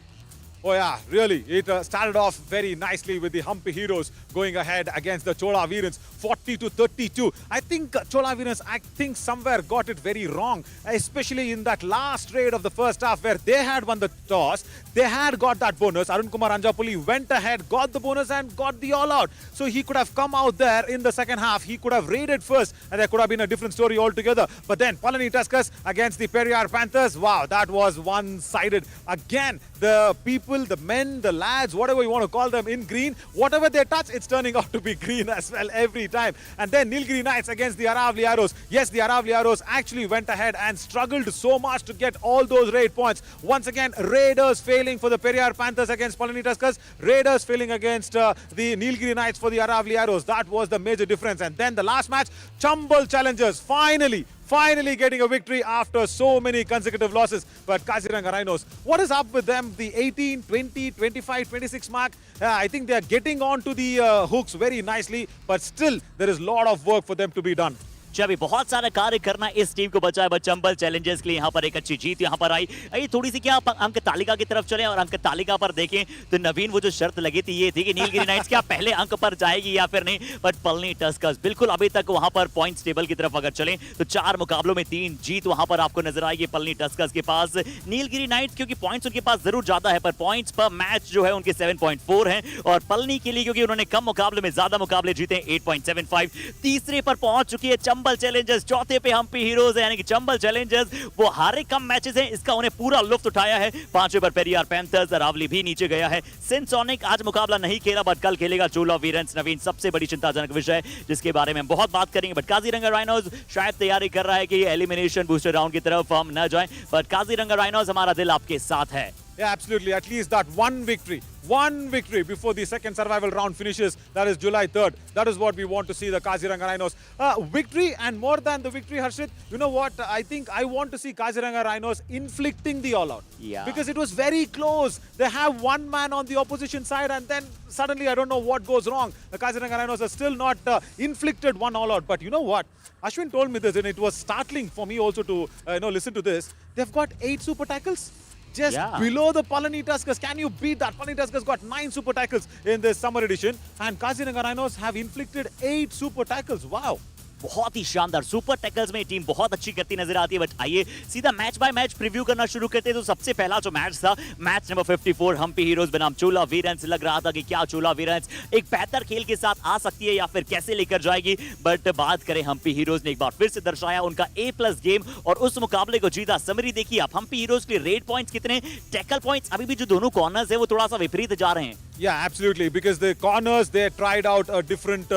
Oh yeah, really. It started off very nicely with the Humpy Heroes going ahead against the Chola Veerans. 40-32. I think Chola Venus, I think somewhere got it very wrong, especially in that last raid of the first half where they had won the toss. They had got that bonus. Arun Kumar Anjapuli went ahead, got the bonus and got the all-out. So he could have come out there in the second half. He could have raided first and there could have been a different story altogether. But then Palani Tuskers against the Periyar Panthers. Wow, that was one-sided. Again, the people, the men, the lads, whatever you want to call them in green, whatever they touch, it's turning out to be green as well every time. And then Nilgiri Knights against the Aravali Arrows. Yes, the Aravali Arrows actually went ahead and struggled so much to get all those raid points. Once again, Raiders failing for the Periyar Panthers against Palani Tuskers. Raiders failing against the Nilgiri Knights for the Aravali Arrows. That was the major difference. And then the last match, Chambal Challengers finally getting a victory after so many consecutive losses. But Kaziranga Rhinos, what is up with them? The 18, 20, 25, 26 mark, I think they are getting on to the hooks very nicely, but still there is a lot of work for them to be done. अभी बहुत सारा कार्य करना इस टीम को बचा है, बट चंबल चैलेंजर्स के लिए यहाँ पर एक अच्छी जीत यहाँ पर आई। आइए थोड़ी सी क्या अंक तालिका की तरफ चलें और अंक तालिका पर देखें तो नवीन वो जो शर्त लगी थी ये थी कि नीलगिरी नाइट्स क्या पहले अंक पर जाएगी या फिर नहीं, बट पलनी टस्कर्स बिल्कुल अभी तक वहां पर पॉइंट्स टेबल की तरफ अगर चलें तो 4 मुकाबलों में 3 जीत वहां पर आपको नजर आएगी पलनी टस्कर्स के पास। नीलगिरी नाइट्स क्योंकि पॉइंट्स उनके पास जरूर ज्यादा है पर पॉइंट्स पर मैच जो है उनके 7.4 हैं और पलनी के लिए क्योंकि उन्होंने कम मुकाबले में ज्यादा मुकाबले जीते 8.75। तीसरे पर पहुंच चुकी है चंबल चैलेंजर्स, चौथे पे हम्पी हीरोज है यानी कि चंबल चैलेंजर्स वो हारे कम मैचेस हैं, इसका उन्हें पूरा लुत्फ उठाया है। 5वें पर पेरियार पैंथर्स, अरावली भी नीचे गया है। सिंसोनिक आज मुकाबला नहीं खेला बट कल खेलेगा चोला वीरेंस। नवीन सबसे बड़ी चिंताजनक विषय जिसके बारे में बहुत बात करेंगे, बट काजीरंगा राइनोज शायद तैयारी कर रहा है कि एलिमिनेशन बूस्टर राउंड की तरफ हम न जाएं, बट काजीरंगा राइनोज हमारा दिल आपके साथ है। Yeah, absolutely. At least that one victory before the second survival round finishes. That is July 3rd. That is what we want to see, the Kaziranga Rhinos. Victory, and more than the victory, Harshit, you know what? I think I want to see Kaziranga Rhinos inflicting the all-out. Yeah. Because it was very close. They have one man on the opposition side and then suddenly I don't know what goes wrong. The Kaziranga Rhinos are still not inflicted one all-out. But you know what? Ashwin told me this and it was startling for me also to listen to this. They've got 8 super tackles. Just below the Palani Tuskers. Can you beat that? Palani Tuskers got 9 super tackles in this summer edition and Kaziranga Rhinos have inflicted 8 super tackles. Wow. बहुत ही शानदार सुपर टैकल्स में टीम बहुत अच्छी करती नजर आती है। बट आइए सीधा मैच बाय मैच प्रीव्यू करना शुरू करते हैं। तो सबसे पहला जो मैच था मैच नंबर 54 हम्पी हीरोज बनाम चोला वीरेंस। लग रहा था कि क्या चोला वीरेंस एक बेहतर खेल के साथ आ सकती है या फिर कैसे लेकर जाएगी, बट बात करें हम्पी हीरोज ने एक बार फिर से दर्शाया उनका A+ गेम और उस मुकाबले को जीता। समरी देखिए आप हम्पी हीरोज के रेड पॉइंट्स कितने, टैकल पॉइंट्स अभी भी जो दोनों कॉर्नर्स है वो थोड़ा सा विपरीत जा रहे हैं। Yeah, absolutely. Because the corners, they tried out a different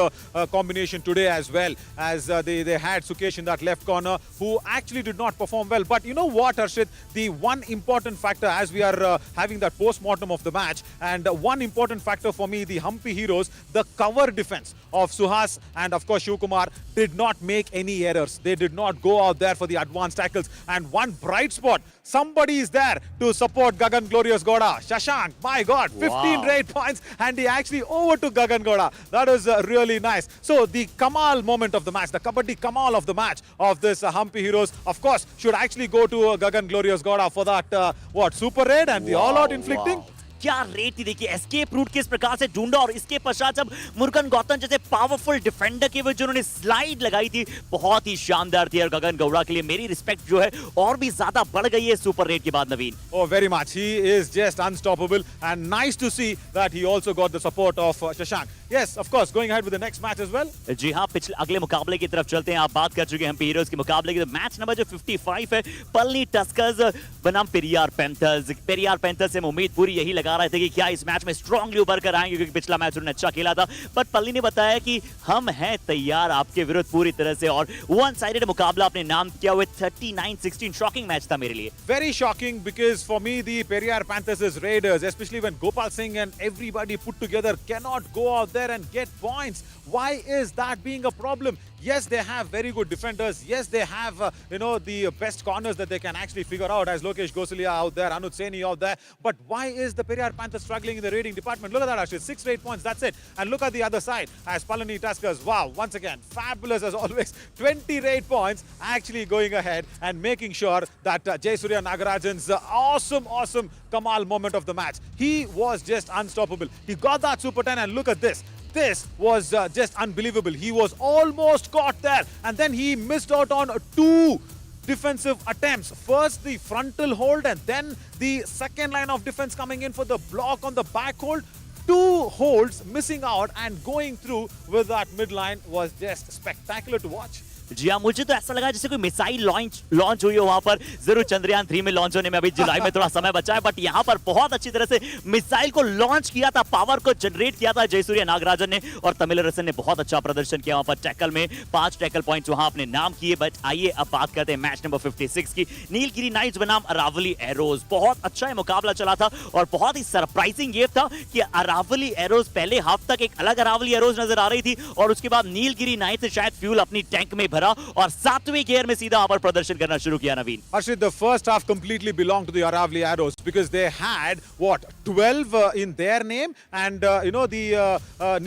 combination today as well, as they had Sukesh in that left corner, who actually did not perform well. But you know what, Harshit? The one important factor, as we are having that post-mortem of the match, and one important factor for me, the Humpy Heroes, the cover defense of Suhas and of course Shivkumar did not make any errors. They did not go out there for the advanced tackles. And one bright spot, somebody is there to support Gagan Glorious Goda. Shashank, my God, 15 raid points and he actually overtook Gagan Goda. That is really nice. So the Kamal moment of the match, the Kabaddi Kamal of the match of this Humpy Heroes, of course, should actually go to Gagan Glorious Goda for that, super raid and the all-out inflicting. क्या रेट थी देखिए, एस्केप रूट किस प्रकार से ढूंढा और इसके पश्चात जब मुरुगन गौतम जैसे पावरफुल डिफेंडर के वजह उन्होंने स्लाइड लगाई थी बहुत ही शानदार थी। और गगन गौड़ा के लिए मेरी रिस्पेक्ट जो है और भी ज्यादा बढ़ गई है सुपर रेट के बाद। नवीन Oh, very much. He is just unstoppable and nice to see that he also got the support of Shashank. Yes, of course, going ahead with the next match as well. जी हाँ, पिछले अगले मुकाबले की तरफ चलते हैं। आप बात कर चुके हैं हम्पी हीरोज के मुकाबले की। तो मैच नंबर जो 55 है पलनी टस्कर्स बनाम पेरियार पैंथर्स। पेरियार पैंथर्स से उम्मीद पूरी यही लगा रहे थे कि क्या इस मैच में स्ट्रांगली उभर कर आएंगे क्योंकि पिछला मैच उन्होंने अच्छा खेला था, बट पल्ली ने बताया कि हम हैं तैयार आपके विरुद्ध पूरी तरह से। और वन साइडेड मुकाबला अपने नाम किया हुए 39-16 शॉकिंग मैच था मेरे लिए। Very shocking because for me the Periyar Panthers' Raiders, especially when Gopal Singh and everybody put together cannot go out there and get points. Why is that being a problem? Yes, they have very good defenders. Yes, they have the best corners that they can actually figure out, as Lokesh Gosalia out there, Anuj Saini out there. But why is the Periyar Panthers struggling in the raiding department? Look at that, actually 6 raid points, that's it. And look at the other side as Palani Tuskers. Wow, once again, fabulous as always. 20 raid points, actually going ahead and making sure that Jayasurya Nagarajan's awesome Kamal moment of the match. He was just unstoppable. He got that Super 10 and look at this. this was just unbelievable. He was almost caught there, and then he missed out on two defensive attempts. First the frontal hold, and then the second line of defense coming in for the block on the back hold. Two holds missing out, and going through with that midline was just spectacular to watch. जी हाँ, मुझे तो ऐसा लगा जैसे कोई मिसाइल लॉन्च हुई हो वहां पर। जरूर चंद्रयान 3 में लॉन्च होने में अभी जुलाई में थोड़ा समय बचा है, बट यहाँ पर बहुत अच्छी तरह से मिसाइल को लॉन्च किया था, पावर को जनरेट किया था जयसूर्य नागराजन ने, और तमिलरसन ने बहुत अच्छा प्रदर्शन किया वहां पर। टैकल में 5 टैकल पॉइंट्स वहां अपने नाम किए। बट आइए अब बात करते हैं मैच नंबर 56 की। नीलगिरी नाइट्स बनाम अरावली एरोज। बहुत अच्छा मुकाबला चला था, और बहुत ही सरप्राइजिंग ये था कि अरावली एरोज पहले हाफ तक एक अलग अरावली एरोज नजर आ रही थी, और उसके बाद नीलगिरी नाइट्स ने शायद फ्यूल अपनी टैंक में भरा और 7वें गियर में सीधा वहां पर प्रदर्शन करना शुरू किया। नवीन, Harshit, the first half completely belonged to the Aravali Arrows, because they had what 12 in their name, and the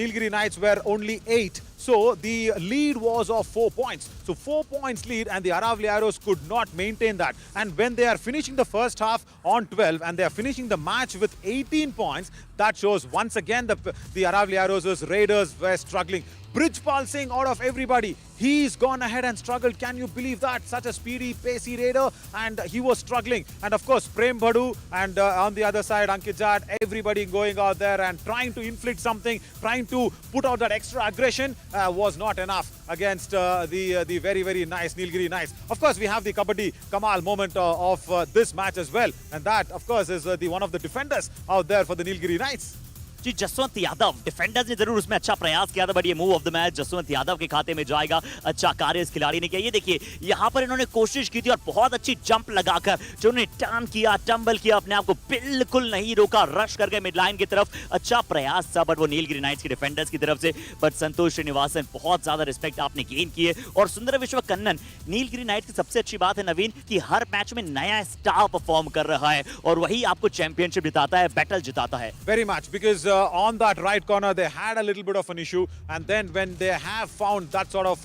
Nilgiri Knights were only 8. So the lead was of 4 points. So 4 points lead, and the Aravali Arrows could not maintain that. And when they are finishing the first half on 12 and they are finishing the match with 18 points, that shows once again the Aravali Arrows' Raiders were struggling. Bridgepal Singh out of everybody, he's gone ahead and struggled. Can you believe that? Such a speedy, pacey raider, and he was struggling. And of course, Prem Bhadu, and on the other side, Ankit Jad, everybody going out there and trying to inflict something, trying to put out that extra aggression, was not enough against the very, very nice Nilgiri Knights. Of course, we have the Kabaddi Kamal moment of this match as well, and that, of course, is one of the defenders out there for the Nilgiri Knights. जी जसवंत यादव, डिफेंडर्स ने जरूर उसमें अच्छा प्रयास किया था, बट ये move of the match Jaswant Yadav के खाते में जाएगा। अच्छा कार्य इस खिलाड़ी ने किया। ये देखिए यहाँ पर इन्होंने कोशिश की थी, और बहुत अच्छी जंप लगाकर जो उन्होंने टर्न किया, टंबल किया, अपने आप को बिल्कुल नहीं रोका, रश कर गए मिडलाइन की तरफ। अच्छा प्रयास था, बट वो नीलगिरी नाइट्स के डिफेंडर्स की तरफ से। बट संतोष श्रीनिवासन, बहुत ज्यादा रिस्पेक्ट आपने गेन किए। और सुंदर विश्व कन्नन, नीलगिरी नाइट्स की सबसे अच्छी बात है नवीन कि हर मैच में नया स्टार परफॉर्म कर रहा है, और वही आपको चैंपियनशिप जिताता है, बैटल जिताता है। Very much, because on that right corner they had a little bit of an issue, and then when they have found that sort of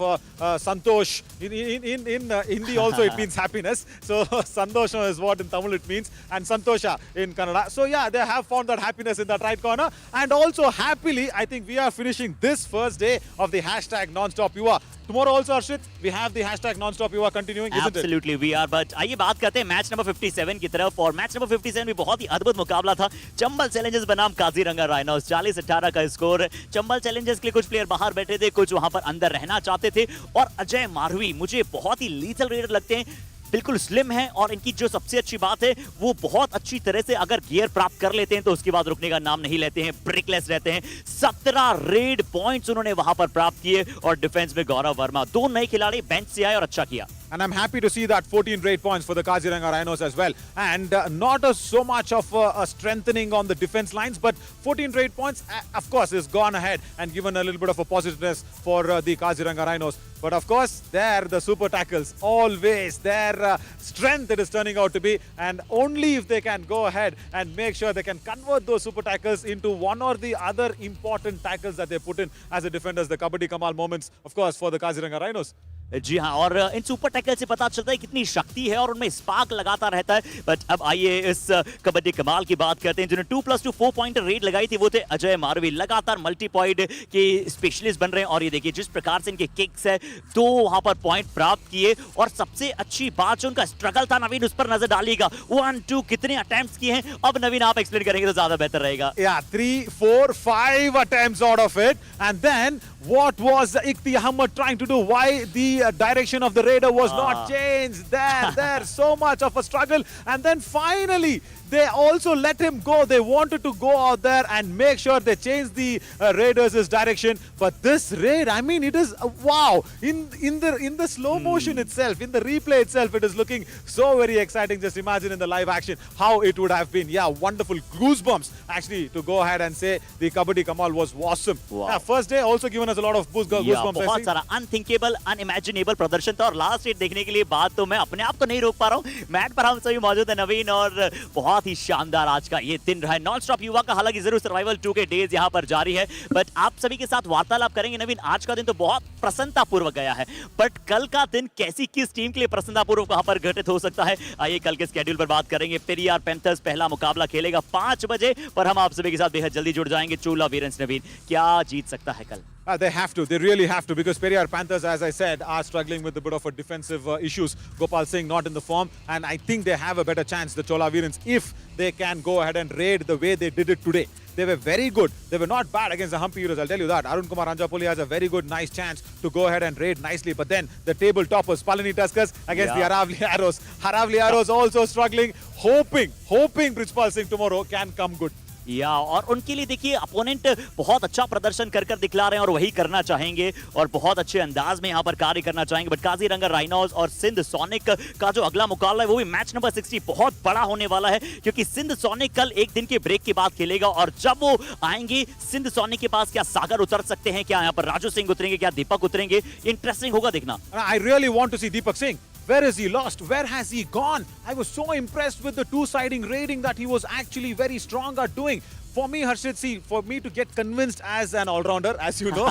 santosh, in Hindi also it means happiness, so santosha is what in Tamil it means, and santosha in Kannada. So yeah, they have found that happiness in that right corner, and also happily I think we are finishing this first day of the hashtag non-stop Yuva. Tomorrow also, Harshit, we have the hashtag non-stop Yuva continuing, isn't it? Absolutely we are, but आइए बात करते हैं मैच नंबर 57 की तरफ। और मैच नंबर 57 में बहुत ही अद्भुत मुकाबला था। चंबल चैलेंजर्स बनाम काजीरंगा राइनोस। 40-18 का स्कोर। चंबल चैलेंजर्स के लिए कुछ प्लेयर बाहर बैठे थे, कुछ वहां पर अंदर रहना चाहते थे। और अजय मारवी मुझे बहुत ही लीथल रेडर लगते हैं, बिल्कुल स्लिम है, और इनकी जो सबसे अच्छी बात है वो बहुत अच्छी तरह से अगर गियर प्राप्त कर लेते हैं तो उसके बाद रुकने का नाम नहीं लेते हैं, ब्रेकलेस रहते हैं। 17 रेड पॉइंट्स उन्होंने वहां पर प्राप्त किए, और डिफेंस में गौरव वर्मा। 2 नए खिलाड़ी बेंच से आए और अच्छा किया। And I'm happy to see that 14 raid points for the Kaziranga Rhinos as well. And not so much of a strengthening on the defense lines, but 14 raid points, of course, has gone ahead and given a little bit of a positiveness for the Kaziranga Rhinos. But of course, there the super tackles, always their strength it is turning out to be. And only if they can go ahead and make sure they can convert those super tackles into one or the other important tackles that they put in as the defenders, the Kabaddi Kamal moments, of course, for the Kaziranga Rhinos. जी हाँ, और इन सुपर टैकल से पता चलता है कितनी शक्ति है, और उनमें स्पार्क लगाता रहता है। बट अब आइए इस कबड्डी कमाल की बात करते हैं। जिन्होंने 2+2 4 पॉइंट रेड लगाई थी वो थे अजय मारवी। लगातार मल्टी पॉइंट के स्पेशलिस्ट बन रहे हैं, और ये देखिए जिस प्रकार से इनके किक्स है, 2 वहां पर पॉइंट प्राप्त किए। और सबसे अच्छी बात जो उनका स्ट्रगल था नवीन, उस पर नजर डालिएगा। 1-2 कितने अटेम्प्ट्स किए हैं, अब नवीन आप एक्सप्लेन करेंगे तो ज्यादा बेहतर रहेगा। Yeah, 3, 4, 5 attempts out of it, and then what was Ikti Ahmed trying to do? Why the direction of the raider was not changed? There, so much of a struggle, and then finally they also let him go. They wanted to go out there and make sure they changed the raiders' direction. But this raid, I mean, it is wow. In the slow motion itself, in the replay itself, it is looking so very exciting. Just imagine in the live action how it would have been. Yeah, wonderful goosebumps actually to go ahead and say the Kabaddi Kamal was awesome. Wow. Yeah, first day also given us a lot of goosebumps. बहुत सारा अनथिंकेबल अनइमेजिनेबल प्रदर्शन था, और लास्ट रेड देखने के लिए बात तो मैं अपने आप को नहीं रोक पा रहा हूँ। मैट पर हम सभी मौजूद है नवीन, और बहुत बहुत ही शानदार आज का ये दिन रहा है नॉन स्टॉप युवा का। हालांकि जरूर सर्वाइवल 2 के डेज यहाँ पर जारी है, बट आप सभी के साथ वार्तालाप करेंगे। नवीन, आज का दिन तो बहुत प्रसन्नतापूर्वक गया है, बट कल का दिन कैसी किस टीम के लिए प्रसन्नतापूर्वक वहां पर घटित हो सकता है, आइए कल के स्केड्यूल पर बात करेंगे। पेरियार पैंथर्स पहला मुकाबला खेलेगा 5 बजे, पर हम आप सभी के साथ बेहद जल्दी जुड़ जाएंगे। चोला वीरेंस नवीन, क्या जीत सकता है कल? They have to. They really have to, because Periyar Panthers, as I said, are struggling with a bit of a defensive issues. Gopal Singh not in the form, and I think they have a better chance, the Chola Virans, if they can go ahead and raid the way they did it today. They were very good. They were not bad against the Humpy Heroes, I'll tell you that. Arun Kumar Ranjapoli has a very good, nice chance to go ahead and raid nicely. But then the table toppers, Palani Tuskers against the Haravli Arrows. Haravli Arrows also struggling, hoping Brijpal Singh tomorrow can come good. या और उनके लिए देखिए अपोनेंट बहुत अच्छा प्रदर्शन कर दिखला रहे हैं और वही करना चाहेंगे और बहुत अच्छे अंदाज में यहाँ पर कार्य करना चाहेंगे। बट काजीरंगा राइनोस और सिंध सोनिक का जो अगला मुकाबला है वो भी मैच नंबर 60 बहुत बड़ा होने वाला है, क्योंकि सिंध सोनिक कल एक दिन के ब्रेक के बाद खेलेगा और जब वो आएंगे सिंध सोनिक के पास क्या सागर उतर सकते हैं, क्या यहाँ पर राजू सिंह उतरेंगे, क्या दीपक उतरेंगे, इंटरेस्टिंग होगा देखना। I really want to see Deepak Singh. Where is he lost? Where has he gone? I was so impressed with the two-siding raiding that he was actually very strong at doing. For me, Harshit, see, for me to get convinced as an all-rounder, as you know,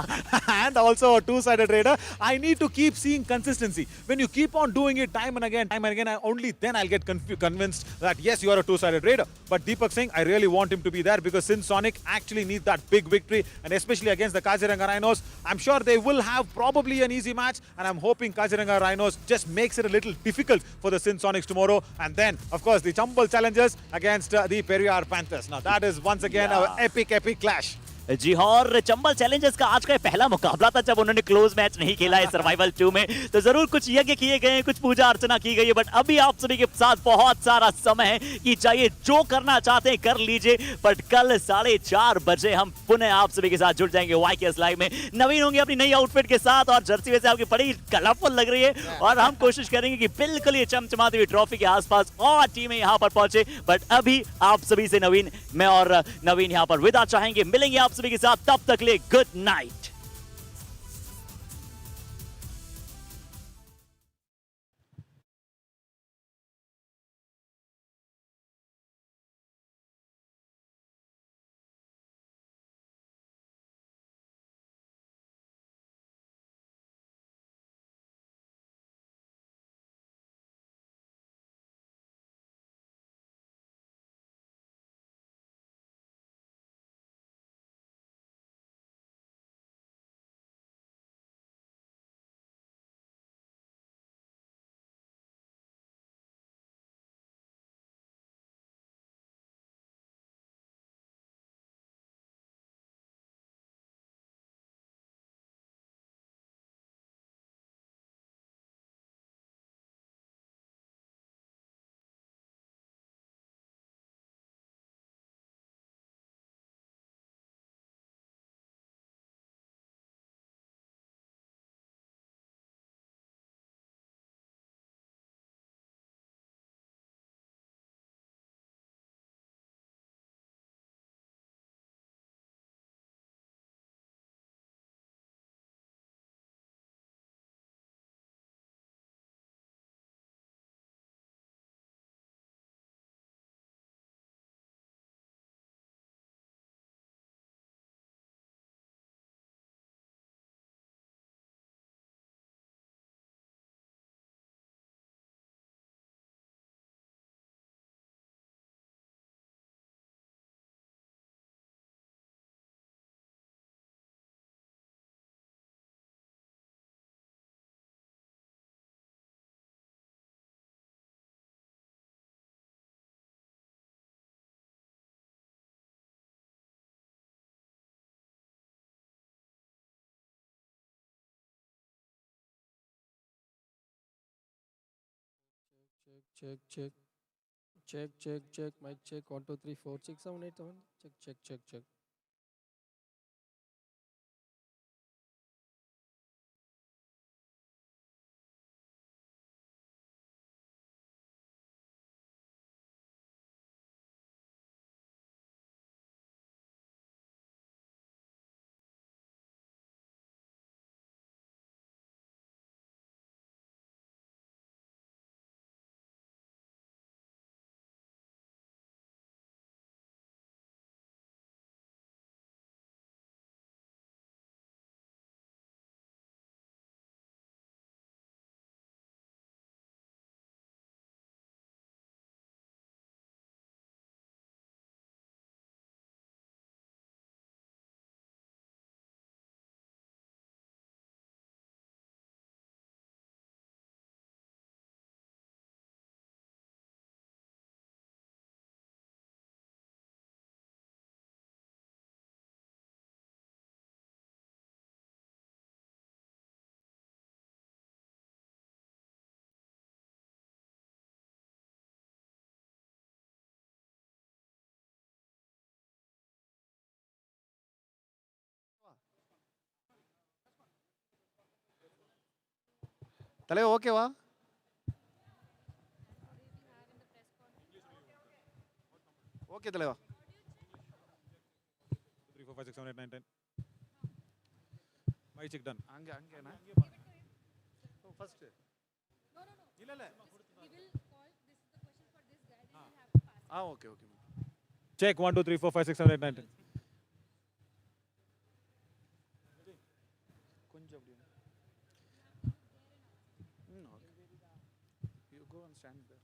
and also a two-sided raider, I need to keep seeing consistency. When you keep on doing it time and again, only then I'll get convinced that yes, you are a two-sided raider. But Deepak Singh, I really want him to be there, because Sin Sonic actually needs that big victory, and especially against the Kaziranga Rhinos. I'm sure they will have probably an easy match, and I'm hoping Kaziranga Rhinos just makes it a little difficult for the Sin Sonics tomorrow. And then, of course, the Chambal challengers against the Periyar Panthers. Now that is once again an epic clash. जी हाँ, और चंबल चैलेंजर्स का आज का पहला मुकाबला था जब उन्होंने क्लोज मैच नहीं खेला है सर्वाइवल 2 में, तो जरूर कुछ यज्ञ किए गए हैं, कुछ पूजा अर्चना की गई है, बट अभी आप सभी के साथ बहुत सारा समय है कि चाहिए जो करना चाहते हैं कर लीजिए। बट कल 4:30 बजे हम पुनः आप सभी के साथ जुड़ जाएंगे YKS लाइव में। नवीन होंगे अपनी नई आउटफिट के साथ और जर्सी वैसे आपकी बड़ी कलरफुल लग रही है, और हम कोशिश करेंगे कि बिल्कुल ये चमचमाती हुई ट्रॉफी के आसपास और टीमें यहाँ पर पहुंचे। बट अभी आप सभी से नवीन, मैं और नवीन यहाँ पर विदा चाहेंगे, मिलेंगे आप सभी के साथ, तब तक ले good night. Check. Mic check. 1, 2, 3, 4, 6, 7, 8, 7. Check. தலைவா ஓகேவா? ஓகே தலைவா. 3 4 5 6 7 8 9 10. My check done. அங்க அங்கனா ஃபர்ஸ்ட் இல்ல இல்ல ஓகே ஓகே. Check 1 2 3 4 5 6 7 8 9 10. கொஞ்சம் அப்படியே okay. You go and stand there.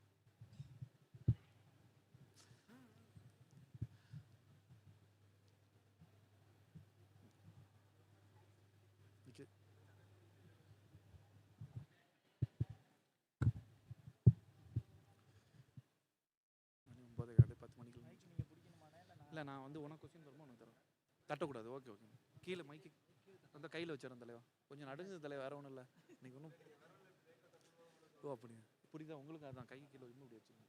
Okay. மணி 9 10 மணிக்கு இல்லை நான் வந்து உனக்கு கொஸ்டின் தருமா உனக்கு தரேன். தட்டக்கூடாது. Okay okay. கீழே மைக்கு அந்த கையில் வச்சிடறேன் தலைவா. கொஞ்சம் நடுங்குது தலைவா, வேறு ஒன்றும் இல்லை. இன்னைக்கு ஒன்றும் ஓ அப்படிங்க புரியுதா உங்களுக்கு? அதான் கை கீழே இன்னும் இப்படி வச்சுக்கோங்க.